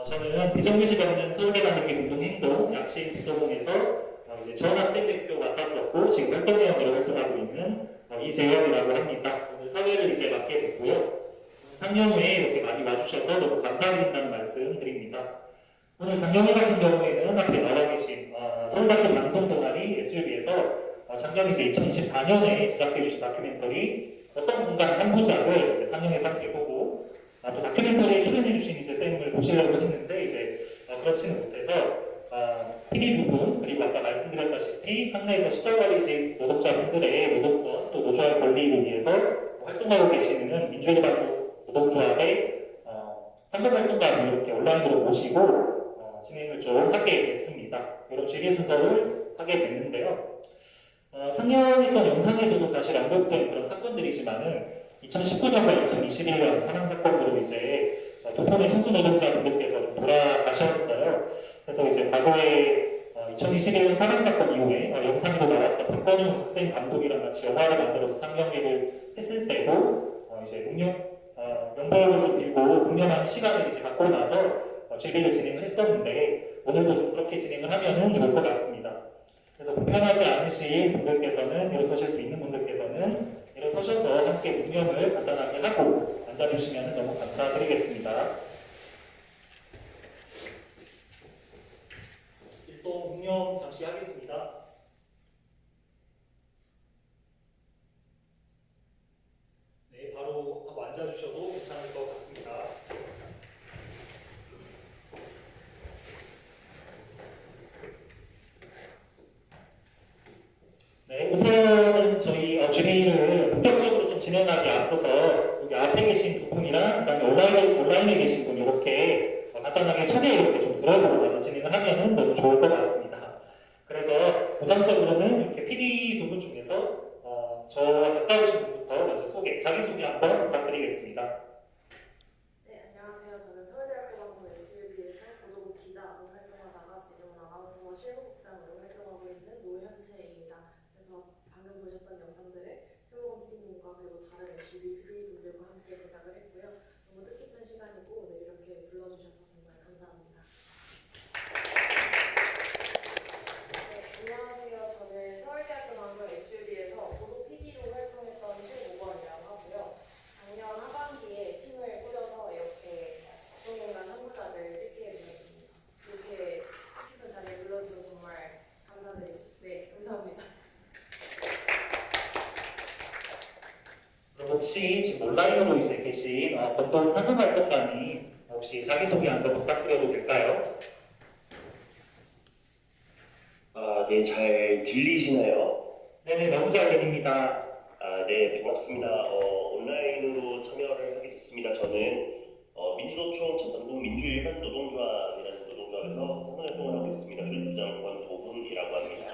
저는 비정규직 없는 서울대관객 운동행동 약칭 비서공에서 이제 전학생대표 맡았었고 지금 활동회원으로 활동하고 있는 이재영이라고 합니다. 오늘 사회를 이제 맡게 됐고요. 상영회에 이렇게 많이 와주셔서 너무 감사드린다는 말씀 드립니다. 오늘 상영회 같은 경우에는 앞에 나와 계신 서울대학교 방송동아리 SUB에서 작년 이제 2024년에 제작해 주신 다큐멘터리 어떤 공간 3부작을 이제 상영회에서 함께 보고 또 다큐멘터리에 출연해 주신 이제 쌤을 보시려고 했는데 이제 그렇지는 못해서 PD 두 분 그리고 아까 말씀드렸다시피 학내에서 시설관리직 노동자분들의 노동권 또 노조의 권리를 위해서 활동하고 계시는 민주일반 노동조합의 상급활동가들 이렇게 온라인으로 모시고 진행을 좀 하게 됐습니다. 이런 주기 순서를 하게 됐는데요. 상영했던 영상에서도 사실 언급된 그런 사건들이지만은 2019년과 2021년 사망사건으로 이제 두 분의 청소노동자분들께서 좀 돌아가셨어요. 그래서 이제 과거에 2021년 사망사건 이후에 영상에도 나왔던 박건웅 학생 감독이랑 같이 영화를 만들어서 상영회를 했을 때도 이제 명배를 좀 빌고 묵념하는 시간을 이제 갖고 나서 주기를 진행을 했었는데 오늘도 좀 그렇게 진행을 하면은 좋을 것 같습니다. 그래서 불편하지 않으신 분들께서는 일어서실 수 있는 분들께서는 일어서셔서 함께 묵념을 간단하게 하고 앉아주시면 너무 감사드리겠습니다. 일동 묵념 잠시 하겠습니다. 네, 바로 하고 앉아주셔도 괜찮을 것 같습니다. 네, 우선은 저희 주회의를 본격적으로 좀 진행하기 앞서서 여기 앞에 계신 두 분이랑 그다음에 온라인에 계신 분 이렇게 간단하게 소개 이렇게 좀 들어보고 나서 진행을 하면은 너무 좋을 것 같습니다. 그래서 우선적으로는 이렇게 PD 두 분 중에서 저 가까우신 분부터 먼저 자기소개 한번 부탁드리겠습니다. 네, 안녕하세요. 저는 서울대학교 방송 SUB에서 보도국 기자로 활동하다가 지금은 아나운서 실무국장으로 활동하고 있는 노현채입니다. 그래서 방금 보셨던 영상들을 최무건 PD님과 그리고 다른 SUB PD분들과 함께 제작을 했고요. 너무 뜻깊은 시간이고 오늘 이렇게 불러주셔서 정말 감사합니다. 네, 안녕하세요. 저는 서울대학교 방송 SUB에서 보도 PD로 활동했던 최무건이라고 하고요. 작년 하반기에 팀을 꾸려서 이렇게 공간 3부작을 찍게 되었습니다. 이렇게 뜻깊은 자리에 불러주셔서 정말 감사드립니다. 네, 감사합니다. 그럼 혹시 지금 온라인으로 이제 계신 권동 상급활동가님 혹시 자기소개 한번 부탁드려도 될까요? 네, 잘 들리시나요? 네네, 너무 잘 들립니다. 네, 반갑습니다. 온라인으로 참여를 하게 됐습니다. 저는 민주노총 전남동 민주일반 노동조합이라는 노동조합에서 상근활동을 하고 있습니다. 조직부장 권도훈이라고 합니다.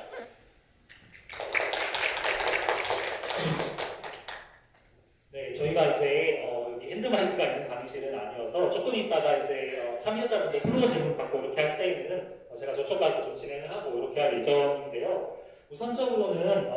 네, 저희가 이제 여기 핸드마이크가 있는 강의실은 아니어서 조금 있다가 이제 참여자분들 프로 질문 받고 이렇게 할 때에는 제가 저쪽 가서 좀 진행을 하고 이렇게 할 예정인데요. 우선적으로는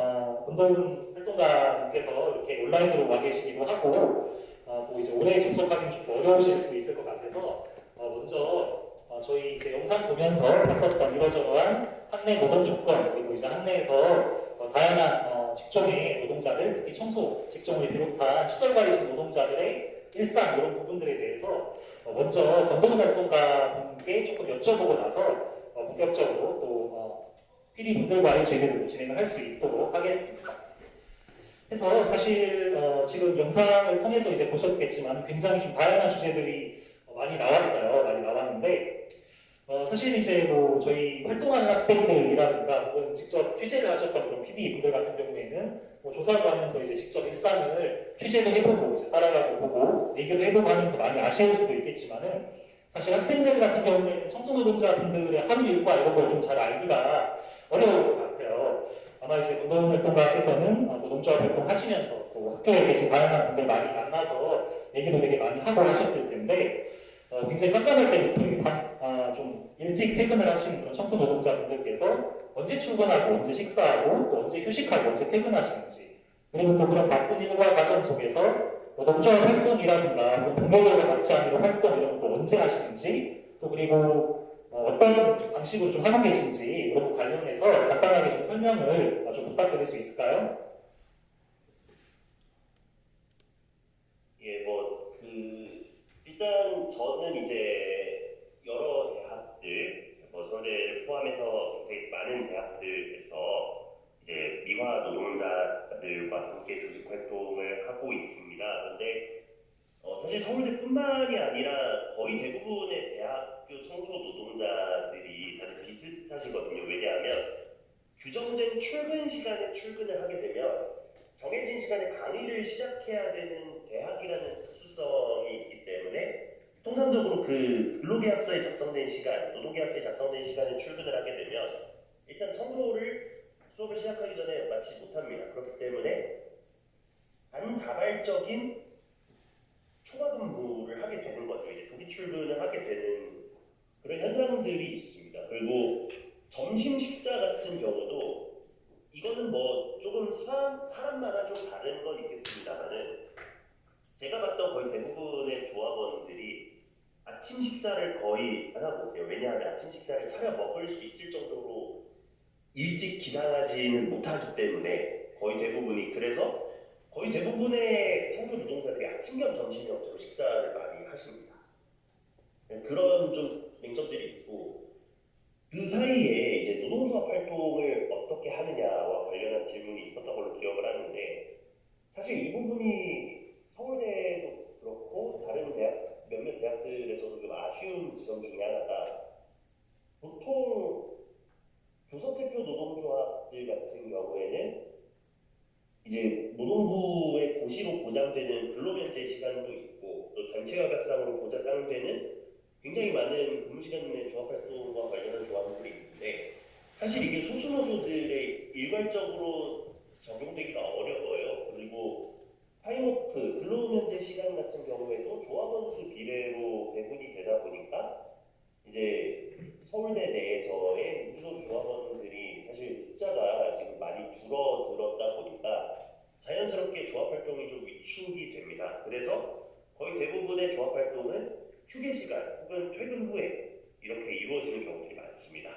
권도훈 활동가님께서 이렇게 온라인으로 와 계시기도 하고 또 이제 오래 접속하기는 좀 어려우실 수 있을 것 같아서 먼저 저희 이제 영상 보면서 봤었던 이러저러한 학내 노동 조건 그리고 이제 학내에서 다양한 직종의 노동자들 특히 청소 직종을 비롯한 시설관리직 노동자들의 일상 이런 부분들에 대해서 먼저 권도훈 활동가 분께 조금 여쭤보고 나서 본격적으로 또 PD 분들과의 재회를 진행을 할 수 있도록 하겠습니다. 그래서 사실 지금 영상을 통해서 이제 보셨겠지만 굉장히 좀 다양한 주제들이 많이 나왔어요. 많이 나왔는데 사실 이제 뭐 저희 활동하는 학생들이라든가 혹은 직접 취재를 하셨던 그런 PD 분들 같은 경우에는 뭐 조사도 하면서 이제 직접 일상을 취재도 해보고 이제 따라가고 보고 얘기도 해보고 하면서 많이 아쉬울 수도 있겠지만은 사실 학생들 같은 경우에는 청소노동자분들의 하루 일과 이런 걸 좀 잘 알기가 어려울 것 같아요. 아마 이제 권도훈 활동가께서는 노동조합 활동하시면서 또 학교에 계신 다양한 분들 많이 만나서 얘기도 되게 많이 하고 하셨을 텐데 굉장히 깜깜할 때부터 좀 일찍 퇴근을 하시는 그런 청소노동자분들께서 언제 출근하고 언제 식사하고 또 언제 휴식하고 언제 퇴근하시는지 그리고 또 그런 바쁜 일과 과정 속에서 노동조합 활동이라든가 동료들과 같이 하는 활동 이런 것도 언제 하시는지 또 그리고 어떤 방식으로 좀 하고 계신지 이런 거 관련해서 간단하게 좀 설명을 좀 부탁드릴 수 있을까요? 예, 일단 저는 이제 여러 대학들, 서울대를 포함해서 굉장히 많은 대학들에서 이제 미화 노동자들과 함께 조직 활동을 하고 있습니다. 그런데 사실 서울대뿐만이 아니라 거의 대부분의 대학교 청소 노동자들이 다들 비슷하시거든요. 왜냐하면 규정된 출근 시간에 출근을 하게 되면 정해진 시간에 강의를 시작해야 되는 대학이라는 특수성이 있기 때문에 통상적으로 그 근로계약서에 작성된 시간, 노동계약서에 작성된 시간에 출근을 하게 되면 일단 청소를 수업을 시작하기 전에 마치지 못합니다. 그렇기 때문에 반자발적인 초과 근무를 하게 되는 거죠. 이제 조기 출근을 하게 되는 그런 현상들이 있습니다. 그리고 점심 식사 같은 경우도 이거는 조금 사람마다 좀 다른 건 있겠습니다만은 제가 봤던 거의 대부분의 조합원들이 아침 식사를 거의 안 하고 오세요. 왜냐하면 아침 식사를 차려 먹을 수 있을 정도로 일찍 기상하지는 못하기 때문에 그래서 거의 대부분의 청소 노동자들이 아침 겸 점심 형태로 식사를 많이 하십니다. 그런 좀 맹점들이 있고 그 사이에 이제 노동조합 활동을 어떻게 하느냐와 관련한 질문이 있었던 걸로 기억을 하는데 사실 이 부분이 서울대도 그렇고 다른 몇몇 대학들에서도 좀 아쉬운 지점 중에 하나가 보통 교섭대표 노동조합들 같은 경우에는 이제 노동부의 고시로 보장되는 근로면제 시간도 있고 또 단체협약상으로 보장되는 굉장히 많은 근무시간 내 조합활동과 관련한 조합들이 있는데 사실 이게 소수노조들의 일괄적으로 적용되기가 어려워요. 그리고 타임오프, 근로면제 시간 같은 경우에도 조합원 수 비례로 배분이 되다 보니까 이제 서울대 내에서의 민주노조 조합원들이 사실 숫자가 지금 많이 줄어들었다 보니까 자연스럽게 조합활동이 좀 위축이 됩니다. 그래서 거의 대부분의 조합활동은 휴게 시간 혹은 퇴근 후에 이렇게 이루어지는 경우들이 많습니다.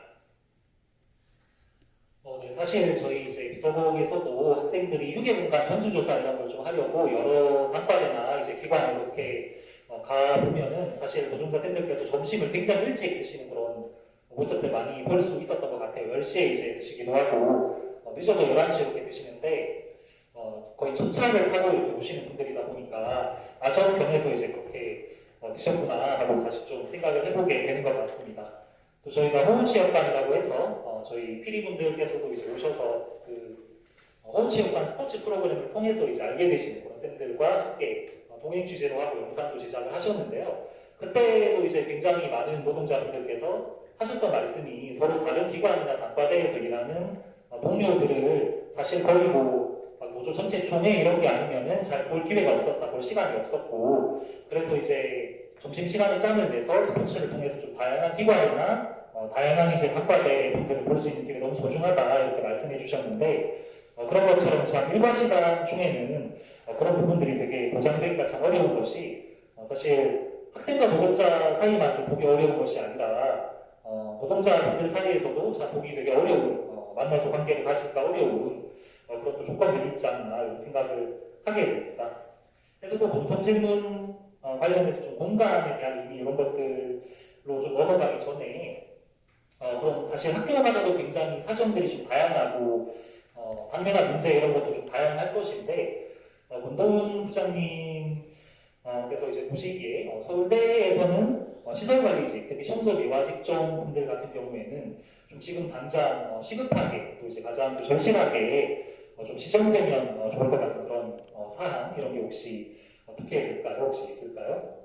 네, 사실 저희 이제 비서국에서도 학생들이 휴게 공간 전수조사 이런 걸 좀 하려고 여러 단과대나 이제 기관에 이렇게 가보면은 사실 노동자생들께서 점심을 굉장히 일찍 드시는 그런 모습들 많이 볼 수 있었던 것 같아요. 10시에 이제 드시기도 하고 늦어도 11시에 이렇게 드시는데 거의 첫차를 타고 이렇게 오시는 분들이다 보니까 저 경에서 이제 그렇게 드셨구나 하고 다시 좀 생각을 해보게 되는 것 같습니다. 또 저희가 호응체육관이라고 해서 저희 PD분들께서도 이제 오셔서 그 호응체육관 스포츠 프로그램을 통해서 이제 알게 되시는 그런 쌤들과 함께 동행 취재로 하고 영상도 제작을 하셨는데요. 그때도 이제 굉장히 많은 노동자분들께서 하셨던 말씀이 서로 다른 기관이나 단과대에서 일하는 동료들을 사실 거의 노조 전체 총회 이런 게 아니면은 잘 볼 기회가 없었다, 볼 시간이 없었고, 그래서 이제 점심시간에 짬을 내서 스포츠를 통해서 좀 다양한 기관이나 다양한 이제 단과대 분들을 볼 수 있는 기회 너무 소중하다 이렇게 말씀해 주셨는데 그런 것처럼 참 일과 시간 중에는 그런 부분들이 되게 보장되기가 참 어려운 것이 사실 학생과 노동자 사이만 좀 보기 어려운 것이 아니라 노동자분들 사이에서도 참 보기 되게 어려운 만나서 관계를 가지기가 어려운 그런 또 조건들이 있지 않나 이런 생각을 하게 됩니다. 그래서 또 공통 질문 관련해서 좀 공간에 대한 의미 이런 것들로 좀 넘어가기 전에 그럼 사실 학교마다도 굉장히 사정들이 좀 다양하고 당면한 문제 이런 것도 좀 다양할 것인데 권도훈 부장님 그래서 이제 보시기에 서울대에서는 시설관리직, 특히 시험소비와 직종 분들 같은 경우에는 좀 지금 당장 시급하게 또 이제 가장 또 절실하게 좀 지정되면 좋을 것 같은 그런 사항 이런 게 혹시 어떻게 될까요? 혹시 있을까요?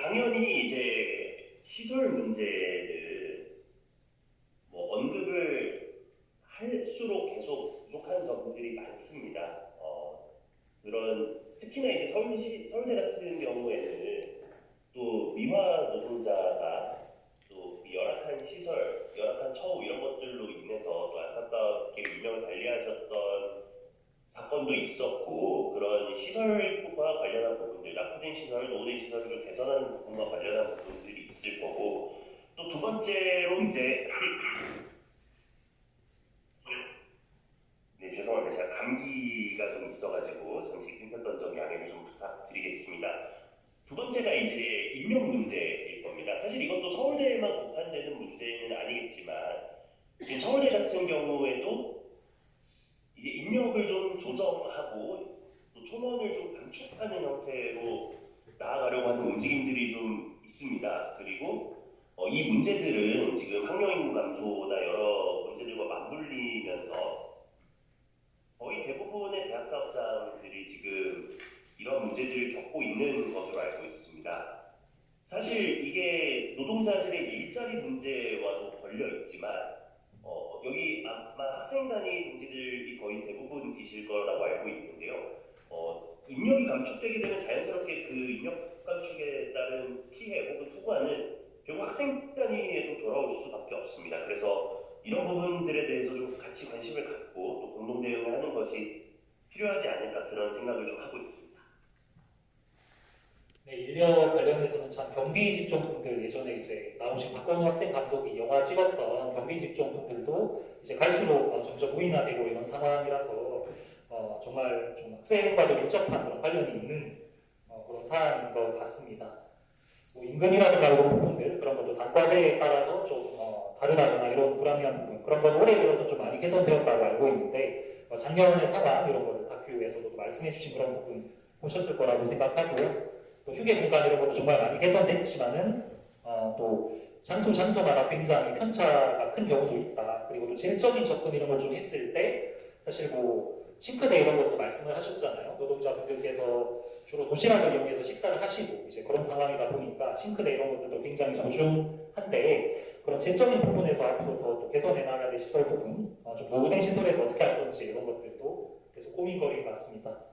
당연히 이제 시설 문제를 언급을 할수록 계속 부족한 점들이 많습니다. 특히나 이제 서울대 같은 경우에는 또 미화 노동자가 또 열악한 시설, 열악한 처우 이런 것들로 인해서 또 안타깝게 유명을 달리하셨던 사건도 있었고 그런 시설과 관련한 부분들, 납품 낙후된 시설, 노후된 시설을 좀 개선하는 부분과 관련한 부분들이 있을 거고, 또 두 번째로 이제 네, 죄송합니다. 제가 감기가 좀 있어가지고 잠시 끊겼던 점 양해를 좀 부탁드리겠습니다. 두 번째가 이제 인력 문제일 겁니다. 사실 이것도 서울대에만 국한되는 문제는 아니겠지만 지금 서울대 같은 경우에도 이게 인력을 좀 조정하고 또 초원을 좀 감축하는 형태로 나아가려고 하는 움직임들이 좀 있습니다. 그리고 이 문제들은 지금 학령인구 감소나 여러 문제들과 맞물리면서 거의 대부분의 대학 사업장들이 지금 이런 문제들을 겪고 있는 것으로 알고 있습니다. 사실 이게 노동자들의 일자리 문제와도 걸려 있지만 여기 아마 학생 단위 동지들이 거의 대부분이실 거라고 알고 있는데요. 인력이 감축되게 되면 자연스럽게 그 인력 감축에 따른 피해 혹은 후과는 결국 학생 단위에도 돌아올 수밖에 없습니다. 그래서 이런 부분들에 대해서 좀 같이 관심을 갖고 또 공동 대응을 하는 것이 필요하지 않을까 그런 생각을 좀 하고 있습니다. 네, 인력 관련해서는 참 경비 직종분들 예전에 이제 나오신 박건우 학생 감독이 영화 찍었던 경비 직종분들도 이제 갈수록 점점 무인화되고 이런 상황이라서 정말 좀 학생과도 밀접한 그런 관련이 있는 그런 사안인 것 같습니다. 뭐 임금이라든가 이런 부분들 그런 것도 단과대에 따라서 좀 다르다거나 이런 불합리한 부분 그런 건 올해 들어서 좀 많이 개선되었다고 알고 있는데 작년의 상황 이런 거를 다큐에서도 말씀해주신 그런 부분 보셨을 거라고 생각하고요. 또 휴게 공간 이런 것도 정말 많이 개선됐지만은 또 장소마다 굉장히 편차가 큰 경우도 있다. 그리고 또 질적인 접근 이런 걸 좀 했을 때 사실 뭐 싱크대 이런 것도 말씀을 하셨잖아요. 노동자분들께서 주로 도시락을 이용해서 식사를 하시고 이제 그런 상황이다 보니까 싱크대 이런 것들도 굉장히 소중한데 그런 질적인 부분에서 앞으로 더 개선해 나가야 될 시설 부분, 좀 노후된 시설에서 어떻게 할 건지 이런 것들도 계속 고민거리인 것 같습니다.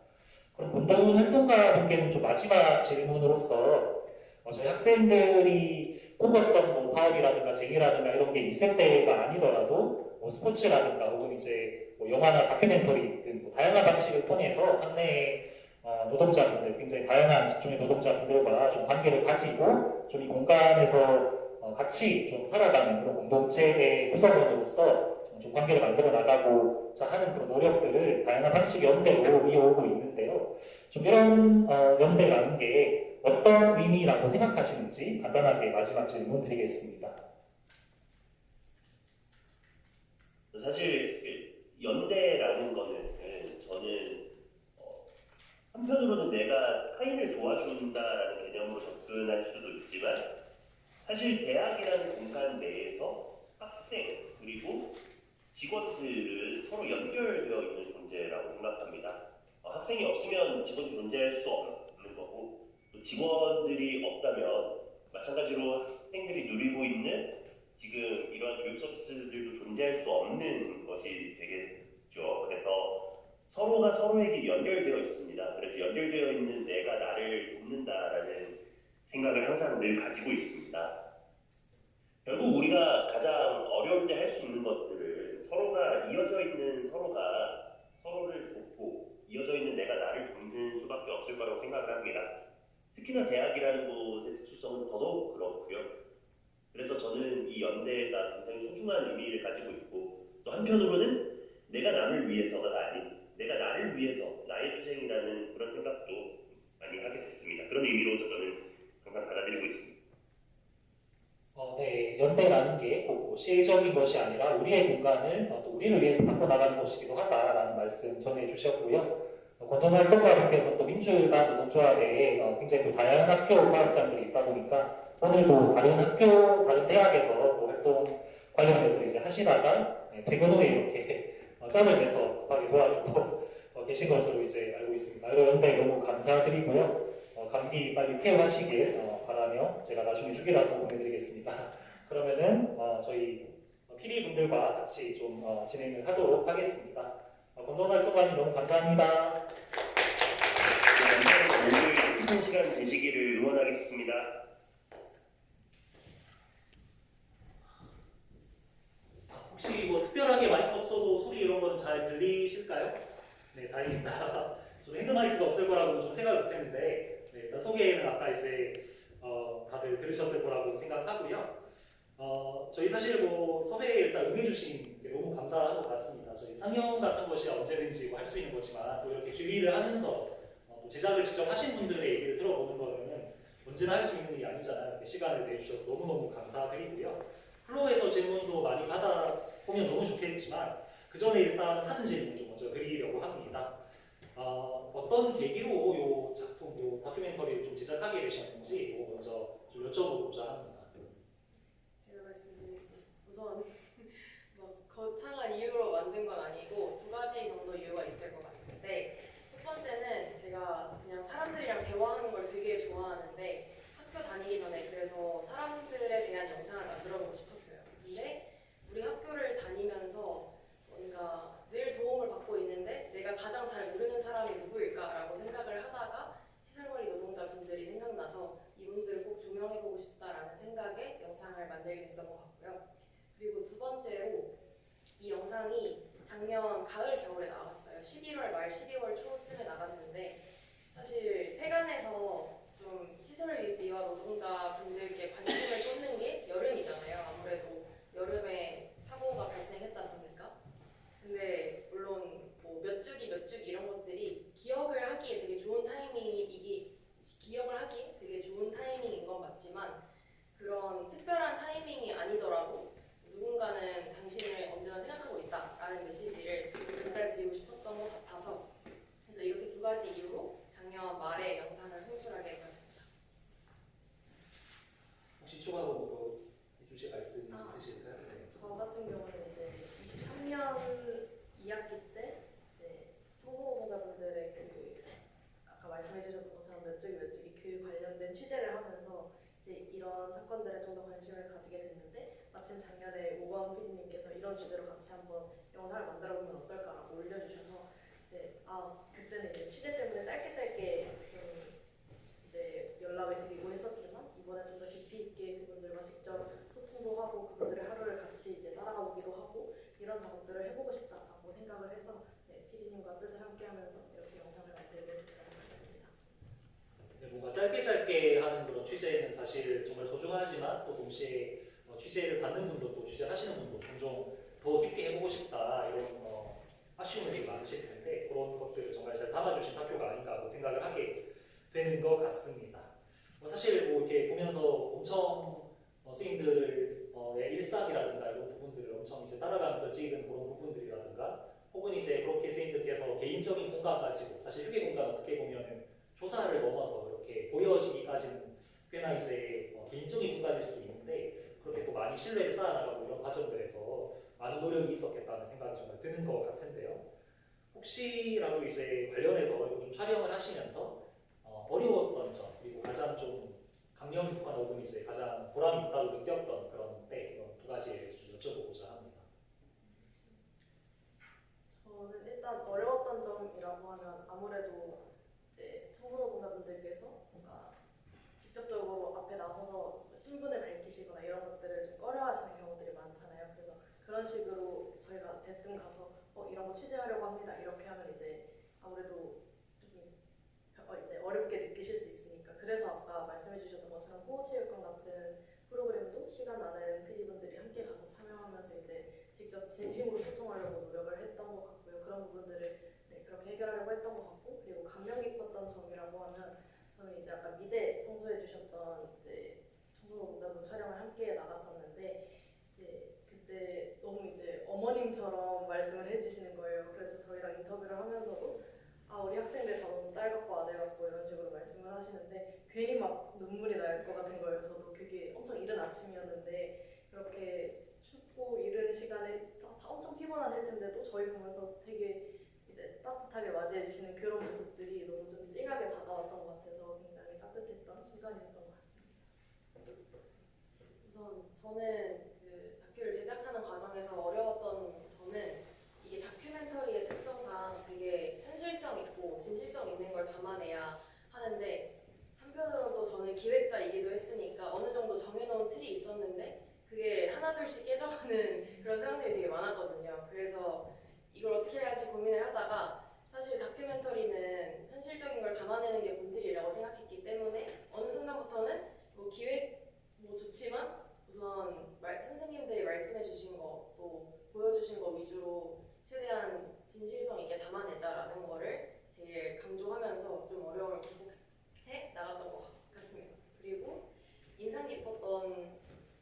그럼 권도훈 활동가분께는 좀 마지막 질문으로서 저희 학생들이 꿈꿨던 뭐 파업이라든가 쟁의라든가 이런 게 있을 때가 아니더라도 뭐 스포츠라든가 혹은 이제 뭐 영화나 다큐멘터리 등 뭐 다양한 방식을 통해서 학내의 노동자분들, 굉장히 다양한 직종의 노동자분들과 좀 관계를 가지고 좀 이 공간에서 같이 좀 살아가는 그런 공동체의 구성원으로서 좀 관계를 만들어 나가고자 하는 그런 노력들을 다양한 방식의 연대로 이어오고 있는데요. 좀 이런 연대라는 게 어떤 의미라고 생각하시는지 간단하게 마지막 질문 드리겠습니다. 사실 연대라는 거는 저는 한편으로는 내가 타인을 도와준다라는 개념으로 접근할 수도 있지만 사실 대학이라는 공간 내에서 학생 그리고 직원들은 서로 연결되어 있는 존재라고 생각합니다. 학생이 없으면 직원이 존재할 수 없는 거고 또 직원들이 없다면 마찬가지로 학생들이 누리고 있는 지금 이러한 교육 서비스들도 존재할 수 없는 것이 되겠죠. 그래서 서로가 서로에게 연결되어 있습니다. 그래서 연결되어 있는 내가 나를 돕는다라는 생각을 항상 늘 가지고 있습니다. 결국 우리가 가장 어려울 때 할 수 있는 것들은 서로가 이어져 있는 서로가 서로를 돕고 이어져 있는 내가 나를 돕는 수밖에 없을 거라고 생각을 합니다. 특히나 대학이라는 곳의 특수성은 더더욱 그렇고요. 그래서 저는 이 연대가 굉장히 소중한 의미를 가지고 있고 또 한편으로는 내가 남을 위해서가 아닌 내가 나를 위해서 나의 투쟁이라는 그런 생각도 많이 하게 됐습니다. 그런 의미로 저는 항상 받아들이고 있습니다. 네, 연대라는 게 꼭 시의적인 것이 아니라 우리의 공간을 또 우리를 위해서 바꿔나가는 것이기도 하다라는 말씀 전해주셨고요. 권도훈 활동가분께서 또 민주일반 노동조합에 굉장히 또 다양한 학교 사업장들이 있다 보니까 오늘도 다른 학교, 다른 대학에서 또 활동 관련해서 이제 하시다가 퇴근 후에 이렇게 짬을 내서 급하게 도와주고 계신 것으로 이제 알고 있습니다. 이런 연대 너무 감사드리고요. 감기 빨리 쾌유하시길 바라며 제가 나중에 주기라도 보내드리겠습니다. 그러면은 저희 PD분들과 같이 좀 진행을 하도록 하겠습니다. 권도훈 활동가님 너무 감사합니다. 네, 감사합니다. 오늘 뜻한 시간 되시기를 응원하겠습니다. 혹시 뭐 특별하게 마이크 없어도 소리 이런 건 잘 들리실까요? 네, 다행입니다. 좀 핸드마이크가 없을 거라고 좀 생각을 못했는데 네, 일단 소개는 아까 이제 다들 들으셨을 거라고 생각하고요. 저희 사실 뭐 섭외 일단 응해주신 게 너무 감사한 것 같습니다. 저희 상영 같은 것이 언제든지 뭐 할 수 있는 거지만 또 이렇게 준비를 하면서 또 제작을 직접 하신 분들의 얘기를 들어보는 거는 언제나 할 수 있는 일이 아니잖아요. 이렇게 시간을 내주셔서 너무너무 감사드리고요. 플로어에서 질문도 많이 받아보면 너무 좋겠지만 그 전에 일단 사진 질문 좀 먼저 드리려고 합니다. 어떤 계기로 이 작품, 이 다큐멘터리를 좀 제작하게 되셨는지 먼저 좀 여쭤보고자 합니다. 제가 말씀드리겠습니다. 우선 뭐 거창한 이유로 만든 건 아니고 두 가지 정도 이유가 있을 것 같은데, 첫 번째는 제가 그냥 사람들이랑 대화하는 걸 되게 좋아하는데 학교 다니기 전에 그래서 사람들에 대한 영상을 만들어보고 싶었어요. 근데 우리 학교를 다니면서 뭔가 늘 도움을 받고 있는데 내가 가장 잘 모르는 사람이 누구일까라고 생각을 하다가 시설관리 노동자분들이 생각나서 이분들을 꼭 조명해보고 싶다라는 생각에 영상을 만들게 됐던 것 같고요. 그리고 두 번째로 이 영상이 작년 가을 겨울에 나왔어요. 11월 말 12월 초쯤에 나갔는데 사실 세간에서 좀 시설비와 노동자분들께 관심을 쏟는 게 여름이잖아요. 아무래도 여름에 사고가 발생했다 보니까. 근데 물론 뭐 몇 주기 이런 것들이 기억을 하기에 되게 좋은 타이밍인 건 맞지만 그런 특별한 타이밍이 아니더라도 누군가는 당신을 언제나 생각하고 있다라는 메시지를 전달드리고 싶었던 것 같아서, 그래서 이렇게 두 가지 이유로 작년 말에 영상을 송출하게 되었습니다. 혹시 추가로 뭐 더 해주실 말씀 있으실까요? 네. 저 같은 경우는 이제 23년 2학기 때 청소노동자분들의 그 아까 말씀해주셨던 것처럼 몇 주기 그 관련된 취재를 하면서 이제 이런 사건들에 좀 더 관심을 가지게 됐는데, 마침 작년에 오건 PD님께서 이런 주제로 같이 한번 영상을 만들어보면 어떨까라고 올려주셔서 이제 그때는 이제 취재 때문에 짧게 좀 이제 연락을 드리고 했었지만 이번에 좀 더 깊이 있게 그분들과 직접 소통도 하고 그분들의 하루를 같이 이제 따라가 보기도 하고 이런 작업들을 해보고 싶다라고 생각을 해서 PD님과 뜻을 함께하면서 이렇게 영상을 만들게 됐던 것 같습니다. 네, 뭔가 짧게 하는 그런 취재는 사실 정말 소중하지만 또 동시에 취재를 받는 분도 또 취재하시는 분도 종종 더 깊게 해보고 싶다 이런 아쉬움이 많으실 텐데 그런 것들을 정말 잘 담아주신 학교가 아닌가 하고 생각을 하게 되는 것 같습니다. 사실 뭐 이렇게 보면서 엄청 스님들의 일상이라든가 이런 부분들을 엄청 이제 따라가면서 찍은 그런 부분들이라든가 혹은 이제 그렇게 스님들께서 개인적인 공간 가지고 사실 휴게 공간 어떻게 보면은 조사를 넘어서 이렇게 보여지기까지는 꽤나 이제 개인적인 공간일 수도 있는데 그렇게 또 많이 신뢰를 쌓아나가고 이런 과정들에서 많은 노력이 있었겠다는 생각이 정말 드는 것 같은데요. 혹시라도 이제 관련해서 이거 좀 촬영을 하시면서 어려웠던 점 그리고 가장 좀 감명 깊은 혹은 이제 가장 보람이 있다고 느꼈던 그런 때 이런 두 가지에 대해서 좀 여쭤보고자 합니다. 저는 일단 어려웠던 점이라고 하면 아무래도 이제 청소노동자분들께서 뭔가 직접적으로 앞에 나서서 신분을 밝히시거나 이런 것들을 좀 꺼려하시는 경우들이 많잖아요. 그래서 그런 식으로 저희가 대뜸 가서 이런 거 취재하려고 합니다. 이렇게 하면 이제 아무래도 좀 이제 어렵게 느끼실 수 있으니까. 그래서 아까 말씀해주셨던 것처럼 호흡체육관 같은 프로그램도 시간 나는 PD분들이 함께 가서 참여하면서 이제 직접 진심으로 소통하려고 노력을 했던 것 같고요. 그런 부분들을 그렇게 해결하려고 했던 것 같고, 그리고 감명 깊었던 점이라고 하면 저는 이제 아까 미대 청소해 주셨던 이제 청소노동자분 촬영을 함께 나갔었는데 이제 그때 너무 이제 어머님처럼 말씀을 해주시는 거예요. 그래서 저희랑 인터뷰를 하면서도 우리 학생들 다 너무 딸 같고 아들 같고 이런 식으로 말씀을 하시는데 괜히 막 눈물이 날 것 같은 거예요. 저도 그게 엄청 이른 아침이었는데 그렇게 춥고 이른 시간에 다 엄청 피곤하실 텐데도 저희 보면서 되게 이제 따뜻하게 맞이해 주시는 그런 모습들이 너무 좀 찡하게 다가왔던 것 같아서 굉장히 따뜻했던 순간이었던 것 같습니다. 우선 저는 그 다큐를 제작하는 과정에서 어려웠던 점은 이게 다큐멘터리의 특성상 되게 현실성 있고 진실성 있는 걸 담아내야 하는데, 한편으로는 또 저는 기획자이기도 했으니까 어느 정도 정해놓은 틀이 있었는데 그게 하나둘씩 깨져가는 그런 상황들이 되게 많았거든요. 그래서 이걸 어떻게 해야 할지 고민을 하다가 사실 다큐멘터리는 현실적인 걸 담아내는 게 본질이라고 생각했기 때문에 어느 순간부터는 뭐 기획 뭐 좋지만 우선 선생님들이 말씀해 주신 거 또 보여주신 거 위주로 최대한 진실성 있게 담아내자라는 거를 제일 강조하면서 좀 어려움을 극복해 나갔던 것 같습니다. 그리고 인상 깊었던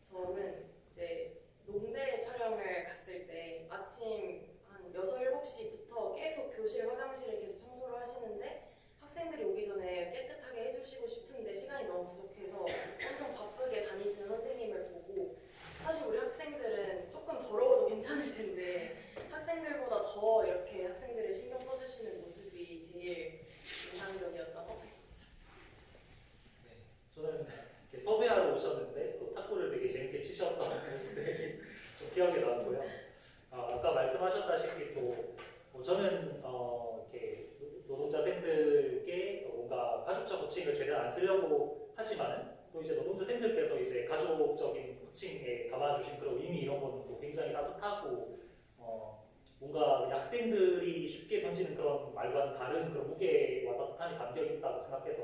점은 이제 농대 촬영을 갔을 때 아침 한 6, 7시부터 계속 교실, 화장실을 계속 청소를 하시는데 학생들이 오기 전에 깨끗하게 해주시고 싶은데 시간이 너무 부족해서 엄청 바쁘게 다니시는 선생님을 보고 사실 우리 학생들은 조금 더러워도 괜찮을 텐데 학생들보다 더 이렇게 학생들을 신경 써주시는 모습이 제일 인상적이었던 것 같습니다. 네, 저는 이렇게 섭외하러 오셨는데 또 탁구를 되게 재밌게 치셨던 모습이 좀 기억에 남고요. 아까 말씀하셨다시피 또 저는 이렇게 노동자생들께 뭔가 가족적 호칭을 최대한 안 쓰려고 하지만은 또 이제 노동자생들께서 이제 가족적인 호칭에 담아주신 그런 의미 이런 거는 또 굉장히 따뜻하고 뭔가 학생들이 쉽게 던지는 그런 말과는 다른 그런 무게와 따뜻함이 담겨 있다고 생각해서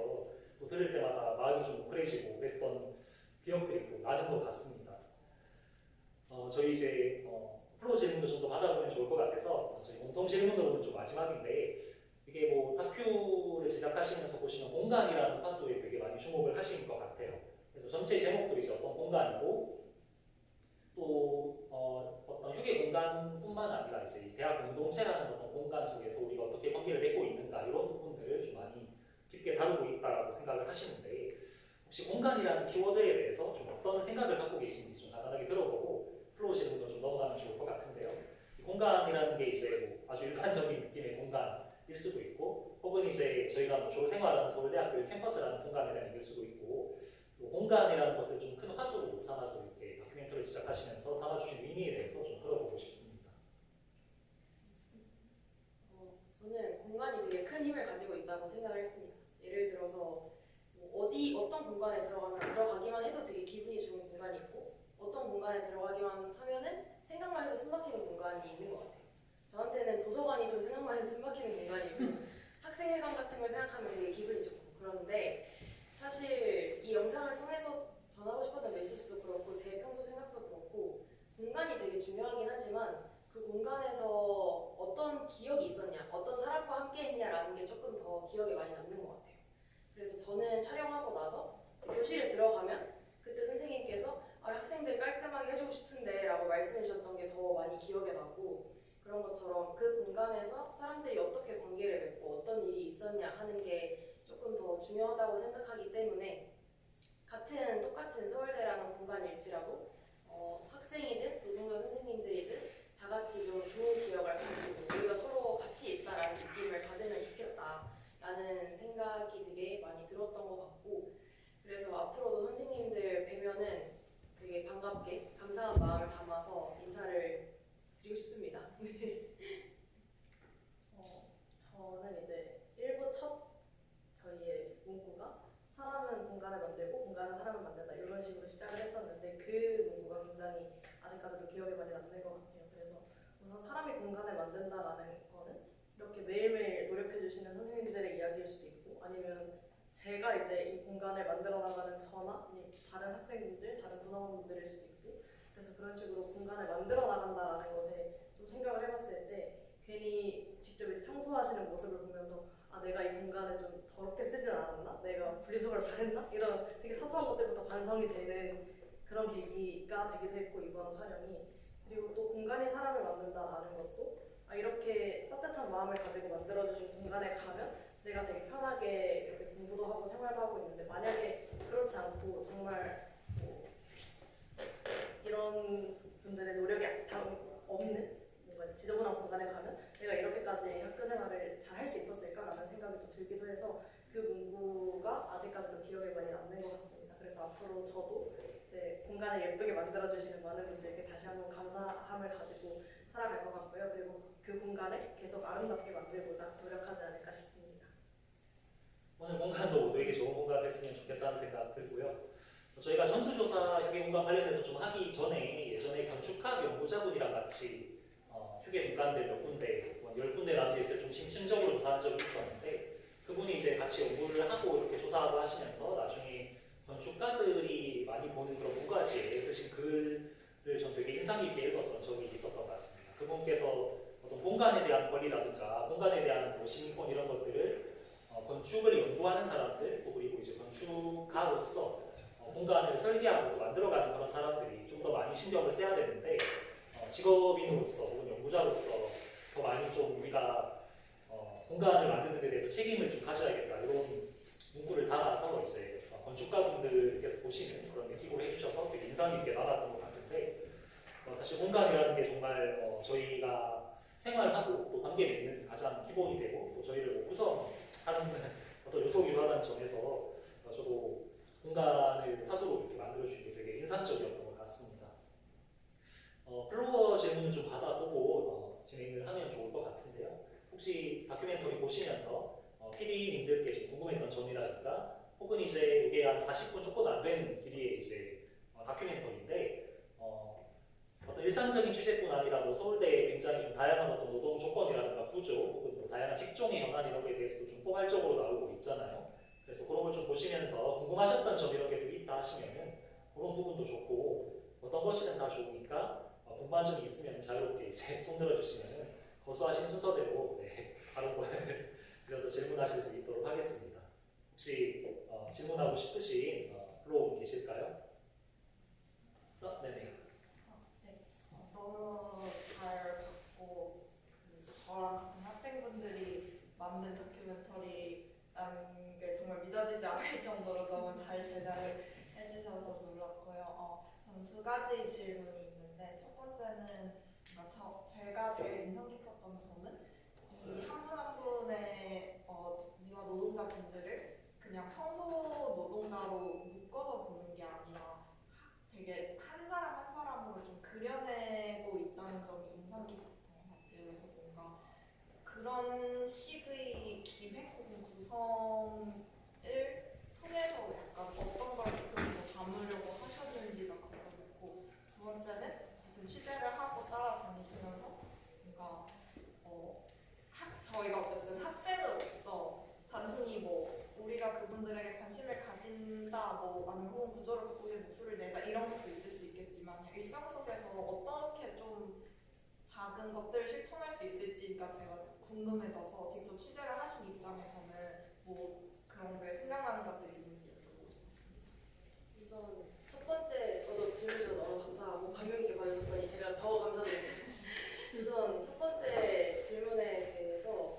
또 들을 때마다 마음이 좀 뭉클해지고 그랬던 기억들이 또 나는 것 같습니다. 저희 이제 프로 질문도 좀 더 받아보면 좋을 것 같아서 저희 공통 질문으로는 좀 마지막인데 이게 뭐 다큐를 제작하시면서 보시면 공간이라는 파도에 되게 많이 주목을 하신 것 같아요. 그래서 전체 제목도 이제 어떤 공간이고 또 어떤 휴게 공간뿐만 아니라 이제 이 대학 공동체라는 어떤 공간 속에서 우리가 어떻게 관계를 맺고 있는가 이런 부분들을 좀 많이 깊게 다루고 있다고 생각을 하시는데 혹시 공간이라는 키워드에 대해서 좀 어떤 생각을 갖고 계신지 좀 간단하게 들어보고 플로우 질문으로 좀 넘어가면 좋을 것 같은데요. 이 공간이라는 게 이제 뭐 아주 일반적인 느낌의 공간일 수도 있고 혹은 이제 저희가 뭐 졸생활하는 서울대학교의 캠퍼스라는 공간에 대한 얘기일 수도 있고 또 공간이라는 것을 좀 큰 화두로 삼아서 이렇게 다큐멘터리를 제작하시면서 담아주신 의미에 대해서 좀 들어보고 싶습니다. 저는 공간이 되게 큰 힘을 가지고 있다고 생각을 했습니다. 예를 들어서 뭐 어떤 공간에 들어가기만 해도 되게 기분이 좋은 공간이 있고 어떤 공간에 들어가기만 하면은 생각만 해도 숨막히는 공간이 있는 것 같아요. 저한테는 도서관이 좀 생각만 해도 숨막히는 공간이고 학생회관 같은 걸 생각하면 되게 기분이 좋고 그런데 사실 이 영상을 통해서 전하고 싶었던 메시지도 그렇고 제 평소 생각도 그렇고 공간이 되게 중요하긴 하지만 그 공간에서 어떤 기억이 있었냐, 어떤 사람과 함께 했냐라는 게 조금 더 기억에 많이 남는 것 같아요. 그래서 저는 촬영하고 나서 교실에 들어가면 그때 선생님께서 학생들 깔끔하게 해주고 싶은데 라고 말씀해 주셨던 게 더 많이 기억에 나고 그런 것처럼 그 공간에서 사람들이 어떻게 관계를 맺고 어떤 일이 있었냐 하는 게 조금 더 중요하다고 생각하기 때문에 똑같은 서울대라는 공간일지라도 학생이든 노동자 선생님들이든 다 같이 좀 좋은 기억을 가지고 우리가 서로 같이 있다라는 느낌을 받으면 좋겠다라는 생각이 되게 많이 들었던 것 같고 그래서 앞으로도 선생님들 뵈면은 되게 반갑게 감사한 마음을 담아서 인사를 드리고 싶습니다. 저는 이제 1부 첫 저희의 문구가 사람은 공간을 만들고 공간은 사람을 만든다 이런 식으로 시작을 했었는데 그 문구가 굉장히 아직까지도 기억에 많이 남는 것 같아요. 그래서 우선 사람이 공간을 만든다라는 거는 이렇게 매일매일 노력해주시는 선생님들의 이야기일 수도 있고 아니면 제가 이제 이 공간을 만들어 나가는 저나 아니면 다른 학생분들, 다른 구성원분들일 수도 있고 그래서 그런 식으로 공간을 만들어 나간다라는 것에 좀 생각을 해봤을 때 괜히 직접 이제 청소하시는 모습을 보면서 내가 이 공간을 좀 더럽게 쓰진 않았나? 내가 분리수거를 잘했나? 이런 되게 사소한 것들부터 반성이 되는 그런 계기가 되기도 했고 이번 촬영이 그리고 또 공간이 사람을 만든다라는 것도 이렇게 따뜻한 마음을 가지고 만들어주신 공간에 가면 내가 되게 편하게 이렇게 공부도 하고 생활도 하고 있는데 만약에 그렇지 않고 정말 뭐 이런 분들의 노력이 없는 뭔가 지저분한 공간에 가면 내가 이렇게까지 학교 생활을 잘 할 수 있었을까라는 생각이 또 들기도 해서 그 문구가 아직까지도 기억에 많이 남는 것 같습니다. 그래서 앞으로 저도 이제 공간을 예쁘게 만들어주시는 많은 분들께 다시 한번 감사함을 가지고 살아갈 것 같고요. 그리고 그 공간을 계속 아름답게 만들고자 노력하지 않을까 싶습니다. 오늘 공간도 모두에게 좋은 공간 됐으면 좋겠다는 생각 들고요. 저희가 전수조사 휴게공간 관련해서 좀 하기 전에 예전에 건축학 연구자분이랑 같이 휴게 공간들 몇 군데, 10군데 남짓을 좀 심층적으로 조사한 적이 있었는데 그 분이 이제 같이 연구를 하고 이렇게 조사하고 하시면서 나중에 건축가들이 많이 보는 그런 무가지에 쓰신 글을 전 되게 인상 깊게 읽었던 적이 있었던 것 같습니다. 그분께서 어떤 공간에 대한 권리라든가 공간에 대한 뭐 시민권 이런 것들을 건축을 연구하는 사람들 또 그리고 이제 건축가로서 공간을 설계하고 만들어가는 그런 사람들이 좀 더 많이 신경을 써야 되는데 직업인으로서 혹은 연구자로서 더 많이 좀 우리가 공간을 만드는 데 대해서 책임을 좀 가져야겠다 이런 문구를 담아서 이제 건축가분들께서 보시는 그런 기고를 해주셔서 되게 인상 깊게 나왔던 것 같은데 사실 공간이라는 게 정말 저희가 생활하고 또 관계 맺는 가장 기본이 되고 또 저희를 뭐 구성하는 어떤 요소기도 하다는 점에서 저도 공간을 화두로 이렇게 만들어주신 게 되게 인상적이었던 것 같습니다. 플로어 질문을 좀 받아보고 진행을 하면 좋을 것 같은데요. 혹시 다큐멘터리 보시면서 PD님들께 좀 궁금했던 점이라든가 혹은 이제 이게 한 40분 조금 안 되는 길이의 이제 다큐멘터리인데 어떤 일상적인 취재뿐 아니라 뭐 서울대에 굉장히 좀 다양한 어떤 노동 조건이라든가 구조 혹은 뭐 다양한 직종의 현안 이런 거에 대해서도 좀 포괄적으로 나오고 있잖아요. 그래서 그런 걸 좀 보시면서 궁금하셨던 점 이런 게 있다 하시면은 그런 부분도 좋고 어떤 것이든 다 좋으니까 궁금한 점이 있으면 자유롭게 이제 손들어 주시면은 거수하신 순서대로 바로 그래서 질문하실 수 있도록 하겠습니다. 혹시 질문하고 싶으신 플로우 계실까요? 네네. 네. 너무 잘 봤고 저랑 같은 학생분들이 만든 다큐멘터리라는 게 정말 믿어지지 않을 정도로 너무 잘 제작을 해주셔서 놀랐고요. 저는 두 가지 질문이 있는데 첫 번째는 제가 제일 인상 깊었던 점은 이 한 분 한 분의 미화 노동자분들을 그냥 청소 노동자로 묶어서 보는 게 아니라 되게 한 사람 한 사람으로 좀 그려내고 있다는 점이 인상 깊었던 것 같아요. 그래서 뭔가 그런 식의 기획 혹은 구성을 통해서 약간 어떤 걸 조금 더 담으려고 하셨는지가 궁금했고 두 번째는 어쨌든 취재를 하고 따라다니시면서 뭔가 저희가 어쨌든 학생으로서 단순히 뭐 우리가 그분들에게 관심을 가진다 뭐 아니면 혹은 구조를 바꾸기 위해 목소리를 내자 이런 것도 있을 수 있겠지만 일상 속에서 어떻게 좀 작은 것들을 실천할 수 있을지가 제가 궁금해져서 직접 취재를 하신 입장에서는 뭐 그런 게 생각나는 것들이 있는지 여쭤보고 싶었습니다. 우선 첫 번째 저도 질문주셔서 너무 감사하고 감명 있게 봐주셨더니 제가 더 감사드립니다. 우선 첫 번째 질문에 대해서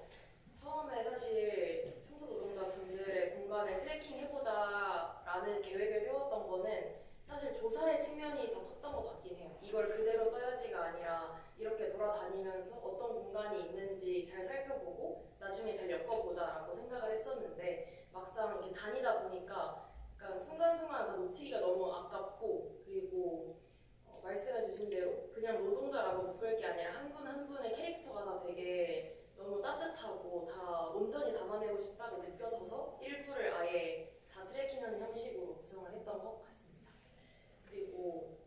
처음에 사실 청소 노동자분들의 공간을 트래킹해보자라는 계획을 세웠던 거는 사실 조사의 측면이 더 컸던 것 같긴 해요. 이걸 그대로 써야지가 아니라 이렇게 돌아다니면서 어떤 공간이 있는지 잘 살펴보고 나중에 잘 엮어보자라고 생각을 했었는데 막상 이렇게 다니다 보니까 약간 순간순간 다 놓치기가 너무 아깝고 그리고 말씀해 주신 대로 그냥 노동자라고 묶을 게 아니라 한 분 한 분의 캐릭터가 다 되게 너무 따뜻하고 다 온전히 담아내고 싶다고 느껴져서 일부를 아예 다 트래킹하는 형식으로 구성을 했던 것 같습니다. 그리고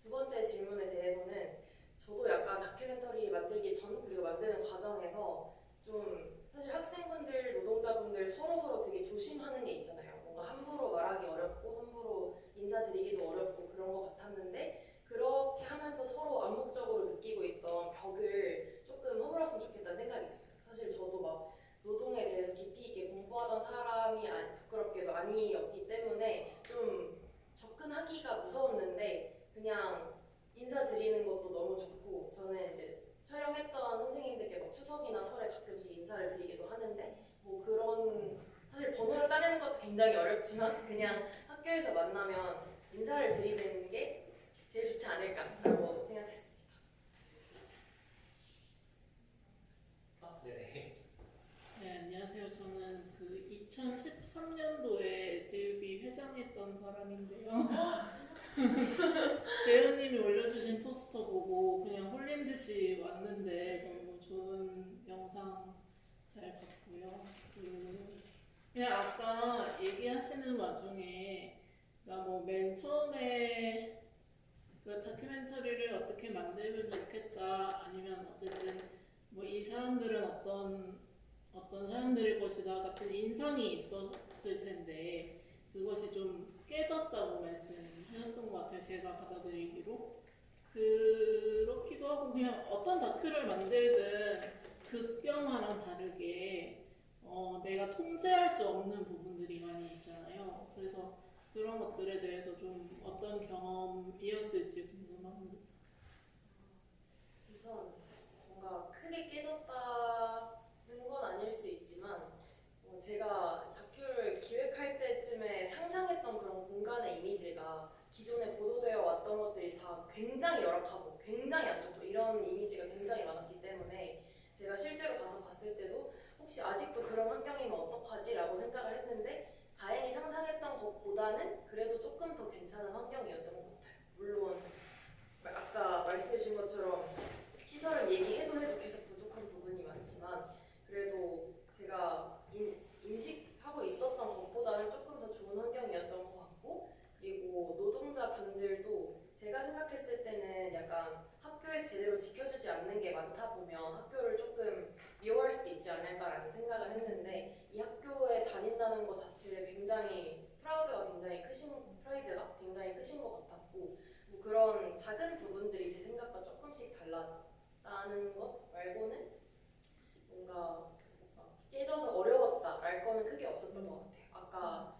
두 번째 질문에 대해서는 저도 약간 다큐멘터리 만들기 전 그리고 만드는 과정에서 좀 사실 학생분들, 노동자분들 서로 되게 조심하는 게 있잖아요. 뭔가 함부로 말하기 어렵고 함부로 인사드리기도 어렵고 그런 것 같았는데 그렇게 하면서 서로 암묵적으로 느끼고 있던 벽을 조금 허물었으면 좋겠다는 생각이 있었어요. 사실 저도 막 노동에 대해서 깊이 있게 공부하던 사람이 부끄럽게도 아니었기 때문에 좀 접근하기가 무서웠는데 그냥 인사드리는 것도 너무 좋고 저는 이제 촬영했던 선생님들께 막 추석이나 설에 가끔씩 인사를 드리기도 하는데 뭐 그런 사실 번호를 따내는 것도 굉장히 어렵지만 그냥 학교에서 만나면 인사를 드리는 게 제일 좋지 않을까라고 생각했습니다. 네네. 네, 안녕하세요. 저는 그 2013년도에 SUB 회장했던 사람인데요. 재현님이 올려주신 포스터 보고 그냥 홀린 듯이 왔는데 너무 좋은 영상 잘 봤고요. 그냥 아까 얘기하시는 와중에 그러니까 뭐 맨 처음에 그 다큐멘터리를 어떻게 만들면 좋겠다 아니면 어쨌든 뭐 이 사람들은 어떤 어떤 사람들일 것이다 같은 인상이 있었을 텐데 그것이 좀 깨졌다고 말씀하셨던 것 같아요. 제가 받아들이기로. 그렇기도 하고 그냥 어떤 다큐를 만들든 극영화랑 다르게 내가 통제할 수 없는 부분들이 많이 있잖아요. 그래서 그런 것들에 대해서 좀 어떤 경험이었을지 궁금합니다. 우선 뭔가 크게 깨졌다는 건 아닐 수 있지만 제가 다큐를 기획할 때쯤에 상상했던 그런 공간의 이미지가 기존에 보도되어 왔던 것들이 다 굉장히 열악하고 굉장히 안 좋고 이런 이미지가 굉장히 많았기 때문에 제가 실제로 가서 봤을 때도 혹시 아직도 그런 환경이면 어떡하지? 라고 생각을 했는데 다행히 상상했던 것보다는 그래도 조금 더 괜찮은 환경이었던 것 같아요. 물론 아까 말씀해 주신 것처럼 시설을 얘기해도 계속 부족한 부분이 많지만 그래도 제가 인식하고 있었던 것보다는 조금 더 좋은 환경이었던 것 같고 그리고 노동자분들도 제가 생각했을 때는 약간 학교에서 제대로 지켜주지 않는 게 많다 보면 학교를 조금 미워할 수도 있지 않을까라는 생각을 했는데 이 학교에 다닌다는 것 자체를 굉장히 프라이드가 굉장히 크신 것 같았고 뭐 그런 작은 부분들이 제 생각과 조금씩 달랐다는 것 말고는 뭔가 깨져서 어려웠다 알 거는 크게 없었던 것 같아요. 아까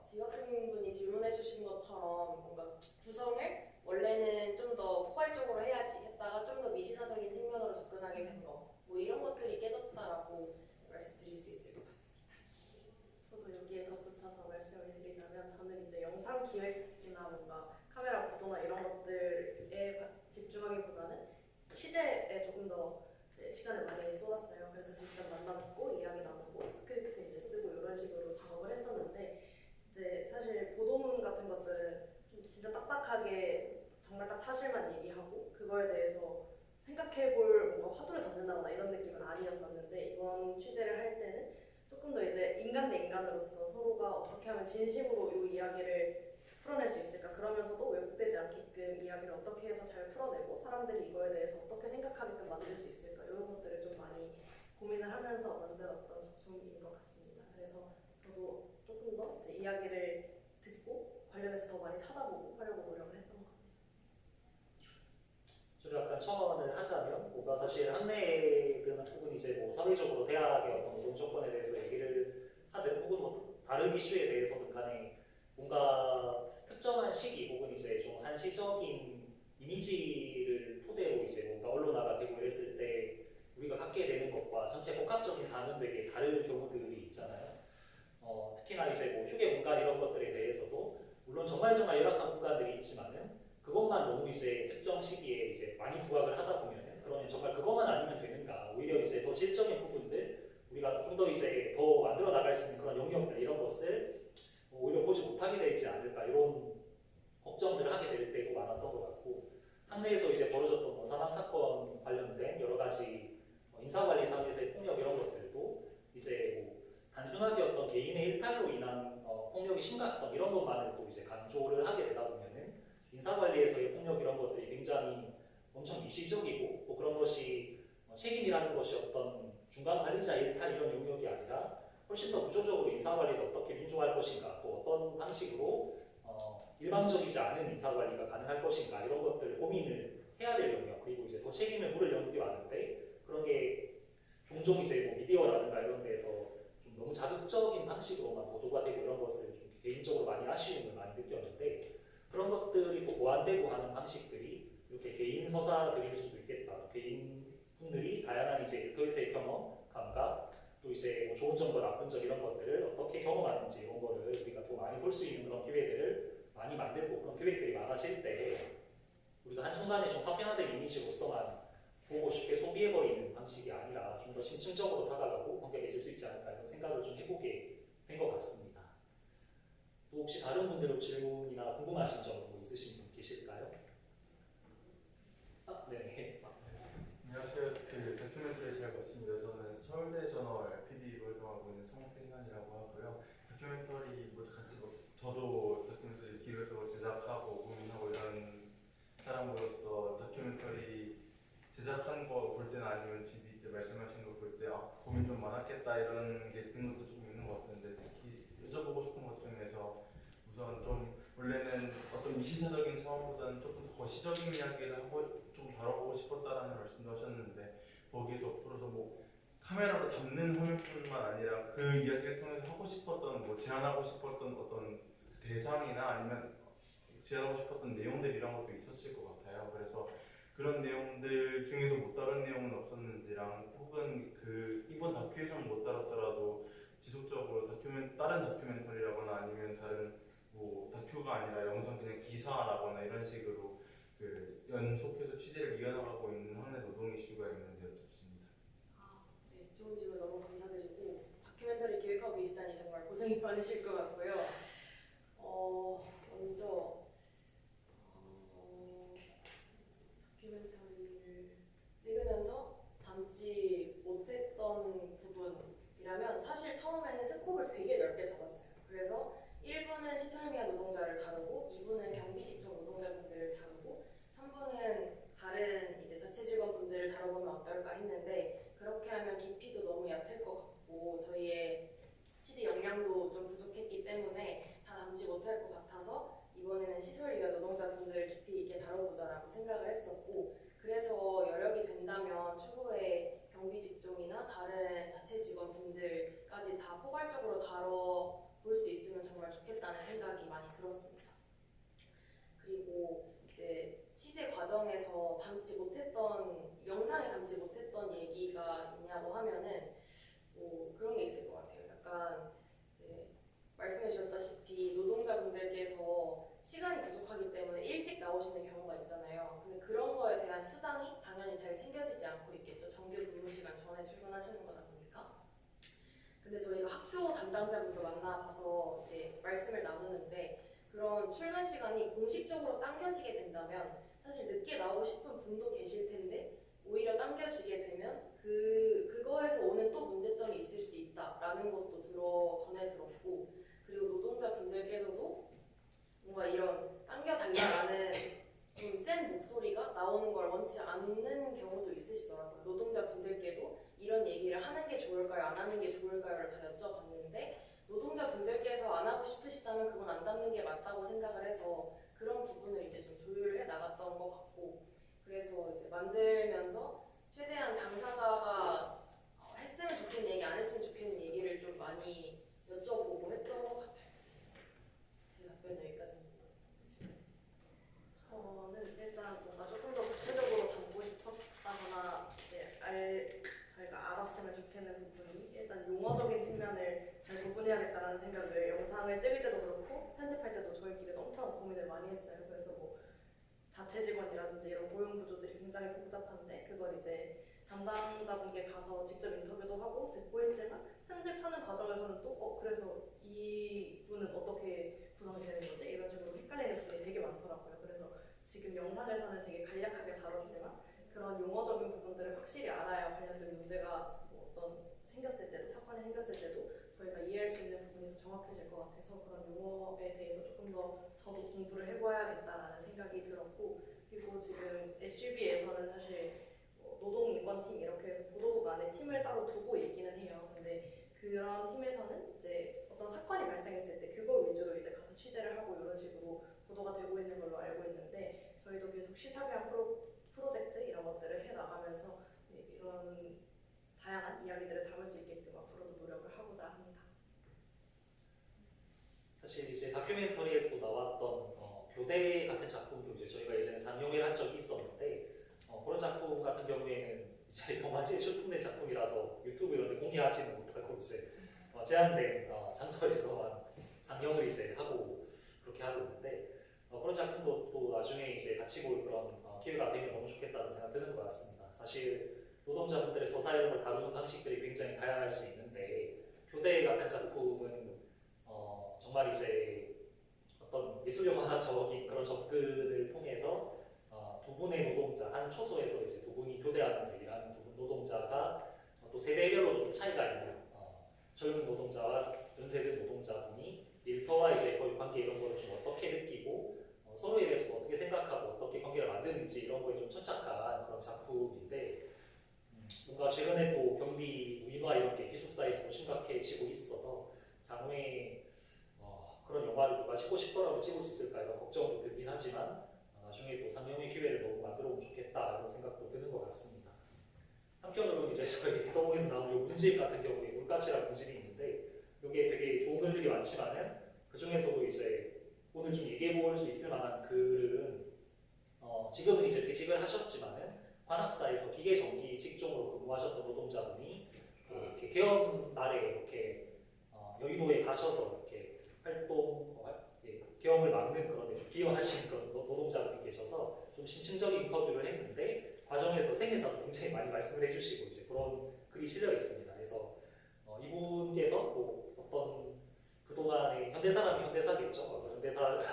지학생분이 질문해 주신 것처럼 뭔가 구성을 원래는 좀 더 포괄적으로 해야지 했다가 좀 더 미시사적인 측면으로 접근하게 된 거, 뭐 이런 것들이 깨졌다라고 말씀드릴 수 있을 것 같습니다. 저도 여기에 덧붙여서 말씀을 드리자면 저는 이제 영상 기획이나 뭔가 카메라 구도나 이런 것들에 집중하기보다는 취재에 조금 더 이제 시간을 많이 쏟았어요. 그래서 직접 만나뵙고 이야기 나누고 스크립트 이제 쓰고 이런 식으로 작업을 했었는데 이제 사실 보도문 같은 것들은 좀 진짜 딱딱하게 정말 딱 사실만 얘기하고 그거에 대해서 생각해볼 뭔가 화두를 던진다거나 이런 느낌은 아니었었는데 이번 취재를 할 때는 조금 더 이제 인간 대 인간으로서 서로가 어떻게 하면 진심으로 이 이야기를 풀어낼 수 있을까 그러면서도 왜곡되지 않게끔 이야기를 어떻게 해서 잘 풀어내고 사람들이 이거에 대해서 어떻게 생각하게끔 만들 수 있을까 이런 것들을 좀 많이 고민을 하면서 만들었던 작품인 것 같습니다. 그래서 저도 조금 더 이제 이야기를 듣고 관련해서 더 많이 찾아보고 하려고 노력을 했던 것 같아요. 저도 약간 첨언을 하자면 뭔가 사실 학내든 혹은 이제 뭐 사회적으로 대학의 어떤 노동 조건에 대해서 얘기를 하든 혹은 뭐 다른 이슈에 대해서든 간에 뭔가 특정한 시기 혹은 이제 좀 한시적인 이미지를 토대로 이제 뭔가 언론화가 되고 이랬을 때 우리가 갖게 되는 것과 전체 복합적인 사는 되게 다른 경우들이 있잖아요. 특히나 이제 뭐 휴게 공간 이런 것들에 대해서도 물론 정말 열악한 공간들이 있지만은 그것만 너무 이제 특정 시기에 이제 많이 부각을 하다 보면은 그러면 정말 그것만 아니면 되는가? 오히려 이제 더 질적인 부분들 우리가 좀 더 이제 더 만들어 나갈 수 있는 그런 영역들 이런 것을 오히려 보지 못하게 되지 않을까 이런 걱정들을 하게 될 때도 많았던 것 같고 학내에서 이제 벌어졌던 뭐 사망 사건 관련된 여러 가지 인사관리상에서의 폭력 이런 것들도 이제 뭐 단순하게 어떤 개인의 일탈로 인한 폭력의 심각성 이런 것만을 또 이제 강조를 하게 되다 보면은 인사관리에서의 폭력 이런 것들이 굉장히 엄청 미시적이고 또 그런 것이 책임이라는 것이 어떤 중간 관리자 일탈 이런 영역이 아니라 훨씬 더 구조적으로 인사관리를 어떻게 민주화할 것인가 또 어떤 방식으로 일방적이지 않은 인사관리가 가능할 것인가 이런 것들을 고민을 해야 될 영역 그리고 이제 더 책임을 물을 영역이 많은데 그런 게 종종 이제 뭐 미디어라든가 이런 데서 좀 너무 자극적인 방식으로만 보도가 되고 이런 것을 좀 개인적으로 많이 아쉬움을 많이 느꼈는데 그런 것들이 또 보완되고 하는 방식들이 이렇게 개인 서사들일 수도 있겠다. 또 개인 분들이 다양한 이제 일터에서의 경험, 감각, 또 이제 뭐 좋은 점과 나쁜 점 이런 것들을 어떻게 경험하는지 이런 거를 우리가 또 많이 볼 수 있는 그런 기회들을 많이 만들고 그런 기획들이 많아질 때 우리가 한순간에 좀 파편화된 이미지로서만 보고 쉽게 소비해버리는 방식이 아니라 좀 더 심층적으로 다가가고 관계해질 수 있지 않을까 이런 생각을 좀 해보게 된 것 같습니다. 또 혹시 다른 분들은 질문이나 궁금하신 점 뭐 있으신 분 계실까요? 네. 안녕하세요. 그 다큐멘터리 잘 봤습니다. 저는 서울대 저널 PD로 활동하고 있는 성팽현이라고 하고요. 다큐멘터리 뭐 같이 저도 다큐멘터리 기획하고 제작하고 고민하고 이런 사람으로서 다큐멘터리 제작한 거 볼 때나 아니면 GD 때 말씀하신 거 볼 때 고민 좀 많았겠다 시사적인 차원보다는 조금 더 거시적인 이야기를 하고 좀 다뤄보고 싶었다라는 말씀도 하셨는데 거기에 덧붙여서 뭐 카메라로 담는 화면뿐만 아니라 그 이야기를 통해서 하고 싶었던 뭐 제안하고 싶었던 어떤 대상이나 아니면 제안하고 싶었던 내용들 이런 것도 있었을 것 같아요. 그래서 그런 내용들 중에서 못 다룬 내용은 없었는지랑 혹은 그 이번 다큐에서는 못 다뤘더라도 지속적으로 다른 다큐멘터리라거나 아니면 다른 뭐 다큐가 아니라 영상 그냥 기사라거나 이런 식으로 그 연속해서 취재를 이어나가고 있는 학내 노동 이슈가 있는지 여쭙습니다. 네, 좋은 질문 너무 감사드리고 다큐멘터리 기획하고 계시다니 정말 고생이 많으실 것 같고요. 먼저 다큐멘터리를 찍으면서 담지 못했던 부분이라면 사실 처음에는 스코프를 되게 넓게 잡았어요. 그래서 1부는 시설미화 노동자를 다루고 2부는 경비 직종 노동자분들을 다루고 3부는 다른 이제 자체 직원분들을 다뤄보면 어떨까 했는데 그렇게 하면 깊이도 너무 얕을 것 같고 저희의 취재 역량도 좀 부족했기 때문에 다 담지 못할 것 같아서 이번에는 시설위와 노동자분들을 깊이 있게 다뤄보자라고 생각을 했었고 그래서 여력이 된다면 추후에 경비 직종이나 다른 자체 직원분들까지 다 포괄적으로 다뤄볼 수 있으면 정말 좋겠다는 생각이 많이 들었습니다. 그리고 이제 취재 과정에서 영상에 담지 못했던 얘기가 있냐고 하면은 뭐 그런 게 있을 것 같아요. 약간 이제 말씀해 주셨다시피 노동자분들께서 시간이 부족하기 때문에 일찍 나오시는 경우가 있잖아요. 근데 그런 거에 대한 수당이 당연히 잘 챙겨지지 않고 있겠죠. 정규 근무 시간 전에 출근하시는 거다 보니까. 근데 저희가 학교 담당자분도 만나봐서 이제 말씀을 나누는데 그런 출근 시간이 공식적으로 당겨지게 된다면 사실 늦게 나오고 싶은 분도 계실 텐데 오히려 당겨지게 되면 그거에서 오는 또 문제점이 있을 수 있다라는 것도 전해 들었고 그리고 노동자분들께서도 뭔가 이런 당겨달라는 좀 센 목소리가 나오는 걸 원치 않는 경우도 있으시더라고요. 노동자분들께도 이런 얘기를 하는 게 좋을까요? 안 하는 게 좋을까요?를 다 여쭤봤는데 노동자분들께서 안 하고 싶으시다면 그건 안 담는 게 맞다고 생각을 해서 그런 부분을 이제 좀 조율을 해 나갔던 것 같고 그래서 이제 만들면서 최대한 당사자가 했으면 좋겠는 얘기, 안 했으면 좋겠는 얘기를 좀 많이 여쭤보고 했던 것 같아요. 제 답변 여기까지입니다. 저는 일단 뭔가 조금 더 구체적으로 담고 싶었다거나 저희가 알았으면 좋겠는 부분이 일단 용어적인 측면을 잘 구분해야겠다는 생각을 영상을 찍을 때도 그렇고 편집할 때도 저희끼리 엄청 고민을 많이 했어요. 그래서 뭐 자체 직원이라든지 이런 고용 구조들이 굉장히 복잡한데 그걸 이제 담당자분께 가서 직접 인터뷰도 하고 듣고 했지만 편집하는 과정에서는 또 그래서 이 분은 어떻게 구성이 되는 거지? 이런 식으로 헷갈리는 부분이 되게 많더라고요. 그래서 지금 영상에서는 되게 간략하게 다뤘지만 그런 용어적인 부분들을 확실히 알아야 관련된 문제가 뭐 어떤 생겼을 때도 사건이 생겼을 때도 저희가 이해할 수 있는 부분이 더 정확해질 것 같아서 그런 용어에 대해서 조금 더 저도 공부를 해봐야겠다라는 생각이 들었고 그리고 지금 SUB에서는 사실 노동인권팀 이렇게 해서 보도국 안에 팀을 따로 두고 있기는 해요. 근데 그런 팀에서는 이제 어떤 사건이 발생했을 때 그걸 위주로 이제 가서 취재를 하고 이런 식으로 보도가 되고 있는 걸로 알고 있는데 저희도 계속 시사교양 프로젝트 이런 것들을 해나가면서 이런 다양한 이야기들을 담을 수 있게끔 앞으로도 노력을 하고자 합니다. 사실 이제 다큐멘터리에서도 나왔던 교대 같은 작품도 이제 저희가 예전에 상영을 한 적이 있었는데 그런 작품 같은 경우에는 이제 영화제에 출품된 작품이라서 유튜브 이런 데 공개하지는 못하고 이제 제한된 장소에서만 상영을 이제 하고 그렇게 하고 있는데 그런 작품도 또 나중에 이제 같이 볼 그런 기회가 되면 너무 좋겠다는 생각 드는 것 같습니다. 사실 노동자분들의 서사형을 다루는 방식들이 굉장히 다양할 수 있는데 교대 같은 작품은 정말 이제 어떤 예술 영화적인 그런 접근을 통해서 두 분의 노동자, 한 초소에서 이제 두 분이 교대하면서 일하는 두 분 노동자가 또 세대별로도 좀 차이가 있는 젊은 노동자와 연세대 노동자분이 일터와 이제 거의 관계 이런 거를 좀 어떻게 느끼고 서로에 대해서 어떻게 생각하고 어떻게 관계를 만드는지 이런 거에 좀 천착한 그런 작품인데 뭔가 최근에 또 경비 무인화 이런 게 기숙사에서 심각해지고 있어서 향후에 그런 영화를 누가 찍고 싶더라도 찍을 수 있을까 이런 걱정도 들긴 하지만 나중에 또 상영의 기회를 너무 만들어 보면 좋겠다 이런 생각도 드는 것 같습니다. 한편으로는 이제 저희 비서공에서 나온 요 문집 같은 경우에 물가치라는 문집이 있는데 이게 되게 좋은 글들이 많지만은 그 중에서도 이제 오늘 좀 얘기해 볼 수 있을 만한 글은 지금은 이제 퇴직을 하셨지만은 관학사에서 기계전기 직종으로 근무하셨던 노동자분이 이렇게 개업 날에 이렇게 여의도에 가셔서 이렇게 활동 계엄을 막는 그런 좀 기여하신 그런 노동자분이 계셔서 좀 심층적인 인터뷰를 했는데 과정에서 생애사도 굉장히 많이 말씀을 해주시고 이제 그런 글이 실려 있습니다. 그래서 이분께서 뭐 어떤 그동안의 현대사람이 현대사겠죠. 현대사를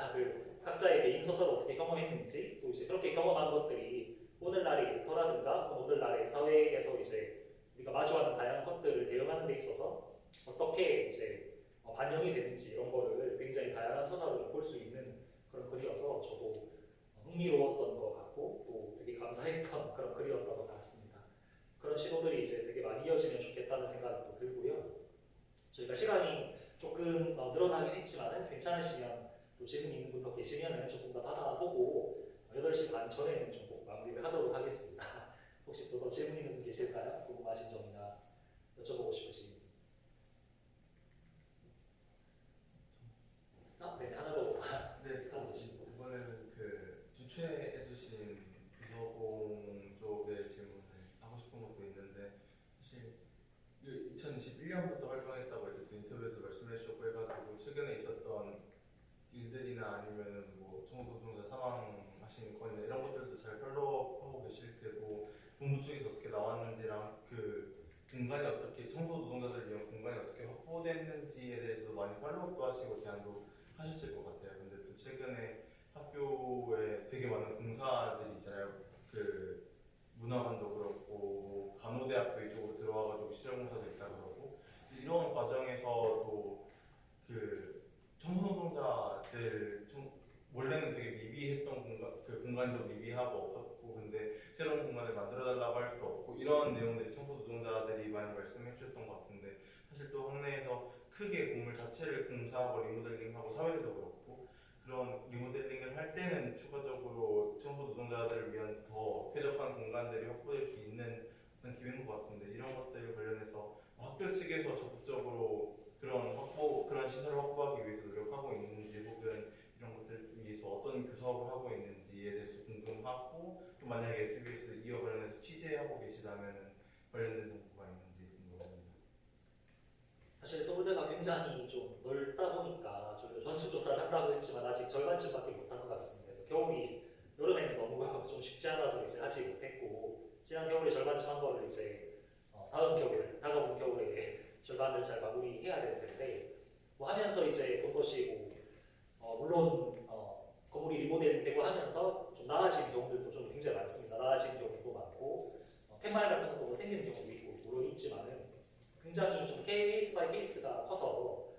각자의 개인 소설을 어떻게 경험했는지 또 이제 그렇게 경험한 것들이 오늘날의 일터라든가 오늘날의 사회에서 이제 우리가 마주하는 다양한 것들을 대응하는 데 있어서 어떻게 이제 반영이 되는지 이런 거를 굉장히 다양한 서사로 좀 볼 수 있는 그런 글이어서 저도 흥미로웠던 것 같고 또 되게 감사했던 그런 글이었던 것 같습니다. 그런 시도들이 이제 되게 많이 이어지면 좋겠다는 생각이 또 들고요. 저희가 시간이 조금 늘어나긴 했지만 괜찮으시면 또 질문 있는 분 더 계시면 조금 더 받아보고 8시 반 전에는 좀 꼭 마무리를 하도록 하겠습니다. 혹시 또 더 질문 있는 분 계실까요? 궁금하신 점이나 여쭤보고 싶으신. 네, 하나 더. 네, 이번에는 그 주최해주신 비서공 쪽의 질문을 하고 싶은 것도 있는데 사실 2021년부터 활동했다고 이제 또 인터뷰에서 말씀해주셨고 해가지고 최근에 있었던 일들이나 아니면은 뭐 청소노동자 사망하신 건이나 이런 것들도 잘 팔로우하고 계실 테고 본부 쪽에서 어떻게 나왔는지랑 그 공간이 어떻게 청소노동자들을 위한 공간이 어떻게 확보됐는지에 대해서도 많이 팔로우도 하시고 제안도 하셨을 것 같아요. 근데 또 최근에 학교에 되게 많은 공사들이 있잖아요. 그 문화관도 그렇고 뭐 간호대학교 이쪽으로 들어와가지고 시설공사도 있다 그러고 이런 과정에서도 그 청소노동자들 원래는 되게 미비했던 공간, 그 공간도 미비하고 없었고 근데 새로운 공간을 만들어달라고 할 수도 없고 이런 내용들이 청소노동자들이 많이 말씀해 주셨던 것 같은데 사실 또 학내에서 크게 건물 자체를 공사하고 리모델링하고 사회도 그렇고 그런 리모델링을 할 때는 추가적으로 청소노동자들을 위한 더 쾌적한 공간들이 확보될 수 있는 그런 기회인 것 같은데 이런 것들 관련해서 학교 측에서 적극적으로 그런 시설을 확보하기 위해서 노력하고 있는지 혹은 이런 것들 위해서 어떤 교사업을 하고 있는지에 대해서 궁금하고 또 만약에 SBS도 이어 관련해서 취재하고 계시다면 관련된 정보가 있는지 궁금합니다. 사실 서울대가 굉장히 좀 넓다 보니까 저희가 전수조사를 한다고 했지만 아직 절반쯤밖에 못한 것 같습니다. 그래서 겨울이 여름에는 너무 좀 쉽지 않아서 이제 하지 못했고 지난 겨울에 절반쯤 한 거를 이제 다가온 겨울에 절반을 잘 마무리해야 될 텐데 뭐 하면서 이제 본 것이 물론 건물이 리모델링 되고 하면서 좀 나아진 경우들도 좀 굉장히 많습니다. 나아진 경우도 많고 팻말 같은 것도 뭐 생기는 경우도 있고 물론 있지만은 굉장히 좀 케이스 바이 케이스가 커서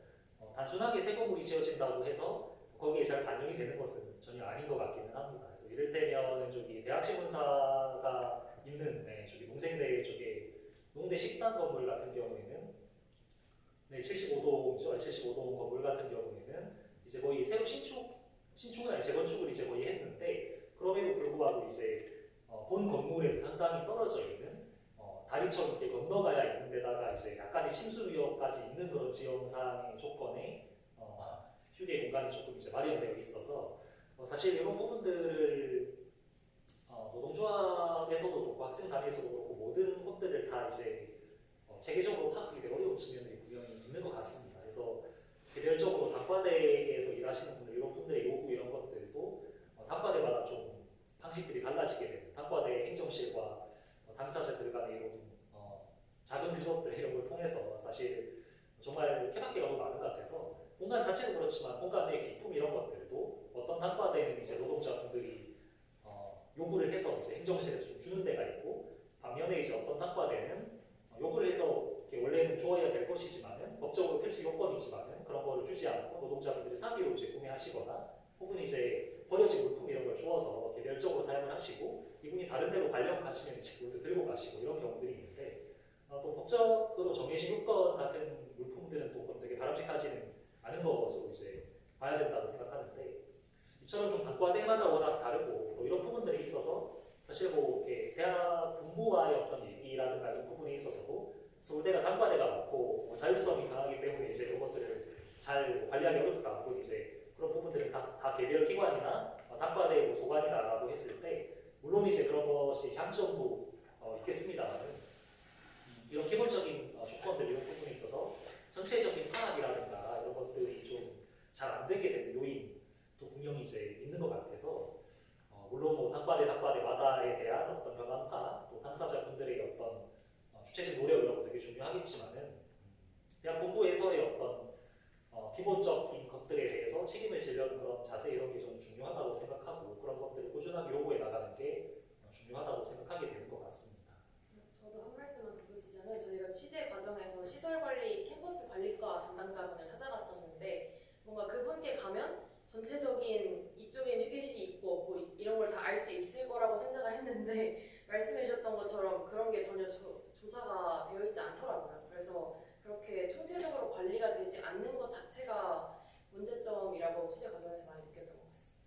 단순하게 새 건물이 지어진다고 해서 거기에 잘 반영이 되는 것은 전혀 아닌 것 같기는 합니다. 그래서 이를테면 저기 대학신문사가 있는 저기 농생대 쪽에 농대 식당 건물 같은 경우에는 75동이죠. 75동 건물 같은 경우에는 이제 거의 새로 신축은 아니 재건축을 이제 거의 했는데 그럼에도 불구하고 이제 본 건물에서 상당히 떨어져 있는 다리처럼 이렇게 건너가야 있는 데다가 이제 약간의 침수 위험까지 있는 그런 지형상의 조건에 휴게 공간이 조금 이제 마련되어 있어서 사실 이런 부분들을 노동조합에서도 그렇고 학생 단위에서도 그렇고 모든 것들을 다 이제 체계적으로 파악하기 어려운 측면들이 분명히 있는 것 같습니다. 그래서 개별적으로 단과대에서 일하시는 분들 이런 분들의 요구 이런 것들도 단과대마다 좀 방식들이 달라지게 되는 단과대 행정실과 당사자들 간의 이런 작은 규섭들 이런 걸 통해서 사실 정말 케바케가 너무 많은 것 같아서 공간 자체도 그렇지만 공간 내 기품 이런 것들도 어떤 단과대는 이제 노동자분들이 요구를 해서 이제 행정실에서 좀 주는 데가 있고 반면에 이제 어떤 단과대는 요구를 해서 원래는 주어야 될 것이지만은 법적으로 필수 요건이지만은 그런 거를 주지 않고 노동자분들이 사비로 이제 구매하시거나 혹은 이제 버려진 물품 이런 걸 주어서 개별적으로 사용을 하시고 이분이 다른 데로 발령 가시면 이제 그것도 들고 가시고 이런 경우들이 있는데 또 법적으로 정해진 요건 같은 물품들은 또 되게 바람직하지는 않은 것으로 이제 봐야 된다고 생각하는데 이처럼 좀 단과대마다 워낙 다르고 또 이런 부분들이 있어서 사실 뭐 이렇게 대학 분부와의 어떤 얘기라든가 이런 부분에 있어서도 서울대가 단과대가 많고 뭐 자율성이 강하기 때문에 이제 이런 것들을 잘 관리하기 어렵다. 혹은 이제 그런 부분들은 다 개별 기관이나 단과대 뭐 소관이다라고 했을 때 물론 이제 그런 것이 장점도 있겠습니다만 이런 기본적인 조건들 이런 부분에 있어서 전체적인 파악이라든가 이런 것들이 좀 잘 안 되게 되는 요인도 분명히 이제 있는 것 같아서 물론 뭐 단과대마다에 대한 어떤 경험파 또 당사자분들의 어떤 주체적 노력 이런 것도 되게 중요하겠지만은 대학 본부에서의 어떤 기본적인 것들에 대해서 책임을 지려는 그런 자세 이런 게 좀 중요하다고 생각하고 그런 것들을 꾸준하게 요구해 나가는 게 중요하다고 생각하게 되는 것 같습니다. 저도 한 말씀만 덧붙이자면 저희가 취재 과정에서 시설관리, 캠퍼스 관리과 담당자분을 찾아갔었는데 뭔가 그분께 가면 전체적인 이쪽엔 휴게실이 있고 없고 이런 걸 다 알 수 있을 거라고 생각을 했는데 말씀해 주셨던 것처럼 그런 게 전혀 조사가 되어 있지 않더라고요. 그래서 그렇게 총체적으로 관리가 되지 않는 것 자체가 문제점이라고 취재 과정에서 많이 느꼈던 것 같습니다.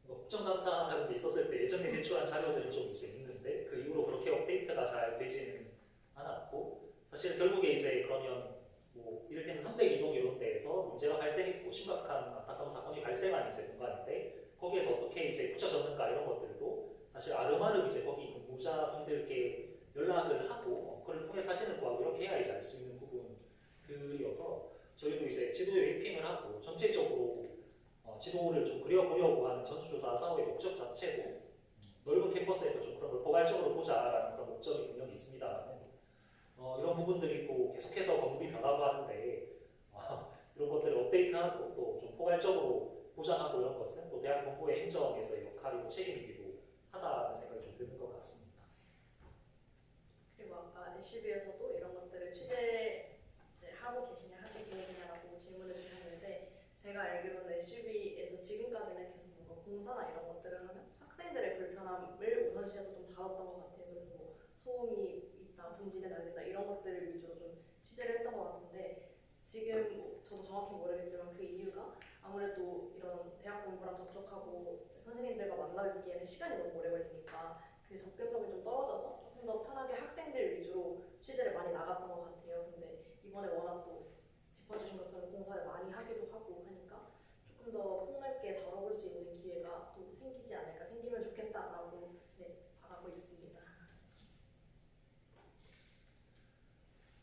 국정감사라는 게 있었을 때 예전에 제출한 자료들은 좀 이제 있는데 그 이후로 그렇게 업데이트가 잘 되지는 않았고 사실 결국에 이제 그러면 뭐 이를테면 3대 이동 이런 데에서 문제가 발생했고 심각한 안타까운 사건이 발생한 이제 공간인데 거기에서 어떻게 이제 고쳐졌는가 이런 것들도 사실 아름아름 이제 거기 근무자분들께 연락을 하고 그걸 통해 사진을 구하고 이렇게 해야 이제 알 수 있는 부분들이어서 저희도 이제 지도에 웨이핑을 하고 전체적으로 지도를 좀 그려보려고 하는 전수조사 사업의 목적 자체도 넓은 캠퍼스에서 좀 그런 걸 포괄적으로 보자라는 그런 목적이 분명히 있습니다만 이런 부분들이 또 계속해서 건물이 변하고 하는데 이런 것들을 업데이트하고 또 좀 포괄적으로 보장하고 이런 것은 또 대학 본부의 행정에서의 역할이고 책임이기도 하다는 생각이 좀 드는 것 같습니다. 그리고 아까 SCB에서도 이런 것들을 취재 이제 하고 계시냐 하실 계획이냐라고 질문을 주셨는데 제가 알기로는 SCB에서 지금까지는 계속 뭔가 공사나 이런 것들을 하면 학생들의 불편함을 우선시해서 좀 다뤘던 것 같아요. 그래서 뭐 소음이 있다, 분진이 날린다 이런 것들을 위주로 좀 취재를 했던 것 같은데 지금 뭐 저도 정확히 모르겠지만 그 이유가 아무래도 이런 대학 본부랑 접촉하고 선생님들과 만나기에는 시간이 너무 오래 걸리니까 그 접근성이 좀 떨어져서 조금 더 편하게 학생들 위주로 취재를 많이 나갔던 것 같아요. 근데 이번에 워낙 또 짚어주신 것처럼 공사를 많이 하기도 하고 하니까 조금 더 폭넓게 다뤄볼 수 있는 기회가 또 생기지 않을까, 생기면 좋겠다라고 바라고 있습니다.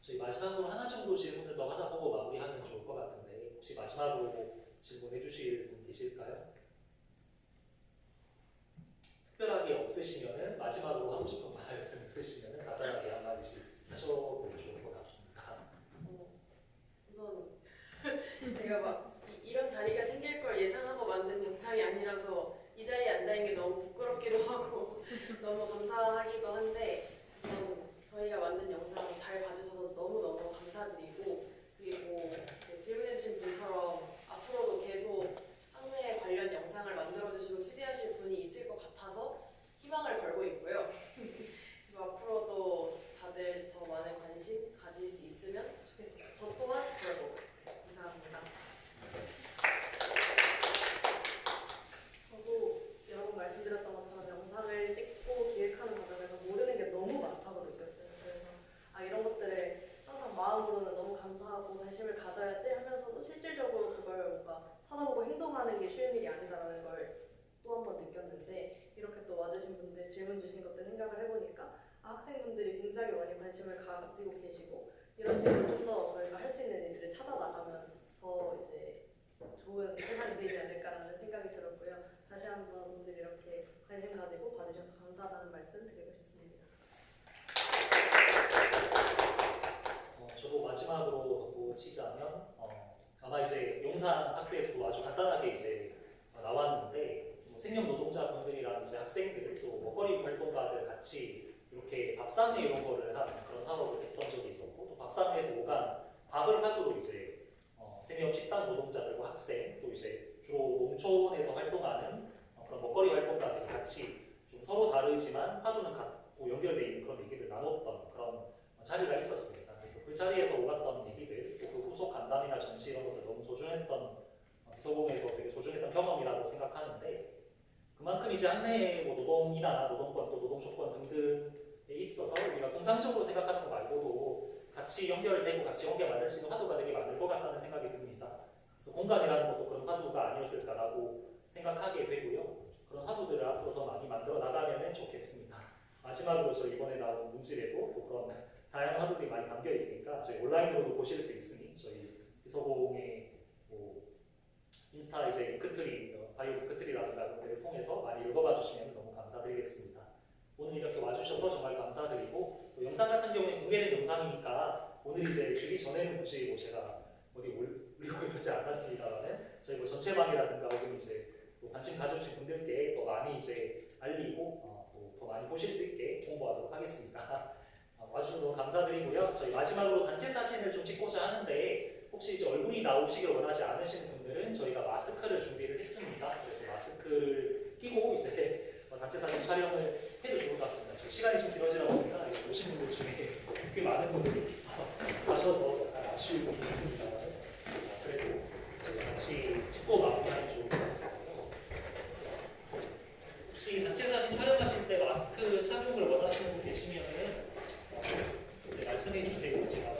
저희 마지막으로 하나 정도 질문을 더 하다 보고 마무리하면 좋을 것 같은데 혹시 마지막으로 뭐 질문해 주실 분 계실까요? 특별하게 없으시면은 마지막으로 하고 싶은 말씀 있으시면은 간단하게 한마디씩 하셔도 좋을 것 같습니다. 우선 제가 막 이런 자리가 생길 걸 예상하고 만든 영상이 아니라서 이 자리에 앉아있는 게 너무 부끄럽기도 하고 너무 감사하기도 한데 우선 저희가 만든 영상 잘 봐주셔서 너무너무 감사드리고 그리고 질문해주신 분처럼 앞으로도 계속 학내 관련 영상을 만들어주시고 취재하실 분이 있을 것 같아서 희망을 걸고 있고요. 그리고 앞으로도 다들 더 많은 관심 가질 수 있으면 좋겠습니다. 저 또한 그러고 감사합니다. 저도 여러 번 말씀드렸던 것처럼 영상을 찍고 기획하는 과정에서 모르는 게 너무 많다고 느꼈어요. 그래서 이런 것들에 항상 마음으로는 너무 감사하고 관심을 가져야지 하면서도 실질적으로 그걸 뭔가 찾아보고 행동하는 게 쉬운 일이 아니다라는 걸 또 한 번 느꼈는데 이렇게 또 와주신 분들 질문 주신 것들 생각을 해보니까 학생분들이 굉장히 많이 관심을 가지고 계시고 이런 식으로 좀 더 저희가 할 수 있는 일들을 찾아나가면 더 이제 좋은 세상이 되지 않을까라는 생각이 들었고요. 다시 한번 오늘 이렇게 관심 가지고 봐주셔서 감사하다는 말씀 드리고 싶습니다. 저도 마지막으로 덧붙이자면 아마 이제 용산 학교에서도 아주 간단하게 이제 나왔는데 생명 노동자분들이랑 이제 학생들 또 먹거리 활동가들 같이 이렇게 밥상회 이런 거를 하는 그런 사업을 했던 적이 있었고 또 밥상회에서 오간 밥을 하도록 이제 생명 식당 노동자들과 학생 또 이제 주로 농촌에서 활동하는 그런 먹거리 활동가들이 같이 좀 서로 다르지만 하루는 같고 연결되어 있는 그런 얘기를 나눴던 그런 자리가 있었습니다. 그래서 그 자리에서 오갔던 얘기들 또 그 후속 간담이나 정치 이런 것들 너무 소중했던 비서공에서 되게 소중했던 경험이라고 생각하는데 그만큼 이제 한해 뭐 노동이나 노동권 또 노동 조건 등등에 있어서 우리가 통상적으로 생각하는 거 말고도 같이 연결되고 같이 연결 만들 수 있는 화두가 되게 많을 것 같다는 생각이 듭니다. 그래서 공간이라는 것도 그런 화두가 아니었을까라고 생각하게 되고요. 그런 화두들을 앞으로 더 많이 만들어 나가면 좋겠습니다. 마지막으로 저 이번에 나온 문집에도 또 그런 다양한 화두들이 많이 담겨 있으니까 저희 온라인으로도 보실 수 있으니 저희 비서공의 뭐 인스타 이제 링크트리, 바이오 링크트리라든가 그런 데를 통해서 많이 읽어봐 주시면 너무 감사드리겠습니다. 오늘 이렇게 와주셔서 정말 감사드리고 또 영상 같은 경우에 공개된 영상이니까 오늘 이제 주기 전에는 굳이 뭐 제가 어디 올리고 이러지 않았습니다만은 저희 뭐 전체방이라든가 혹은 이제 또 관심 가져주신 분들께 더 많이 이제 알리고 또 더 많이 보실 수 있게 홍보하도록 하겠습니다. 와주셔서 너무 감사드리고요. 저희 마지막으로 단체 사진을 좀 찍고자 하는데 혹시 이제 얼굴이 나오시길 원하지 않으시는 분들은 저희가 마스크를 준비를 했습니다. 그래서 마스크를 끼고 이제 단체 사진 촬영을 해도 좋을 것 같습니다. 저희 시간이 좀 길어지다 보니까 이제 오신 분들 중에 꽤 많은 분들이 가셔서 약간 아쉬운 부분이 있습니다. 그래도 저희 같이 찍고 마무리하면 좋을 것 같아서요. 혹시 단체 사진 촬영하실 때 마스크 착용을 원하시는 분 계시면은 말씀해 주세요. 제가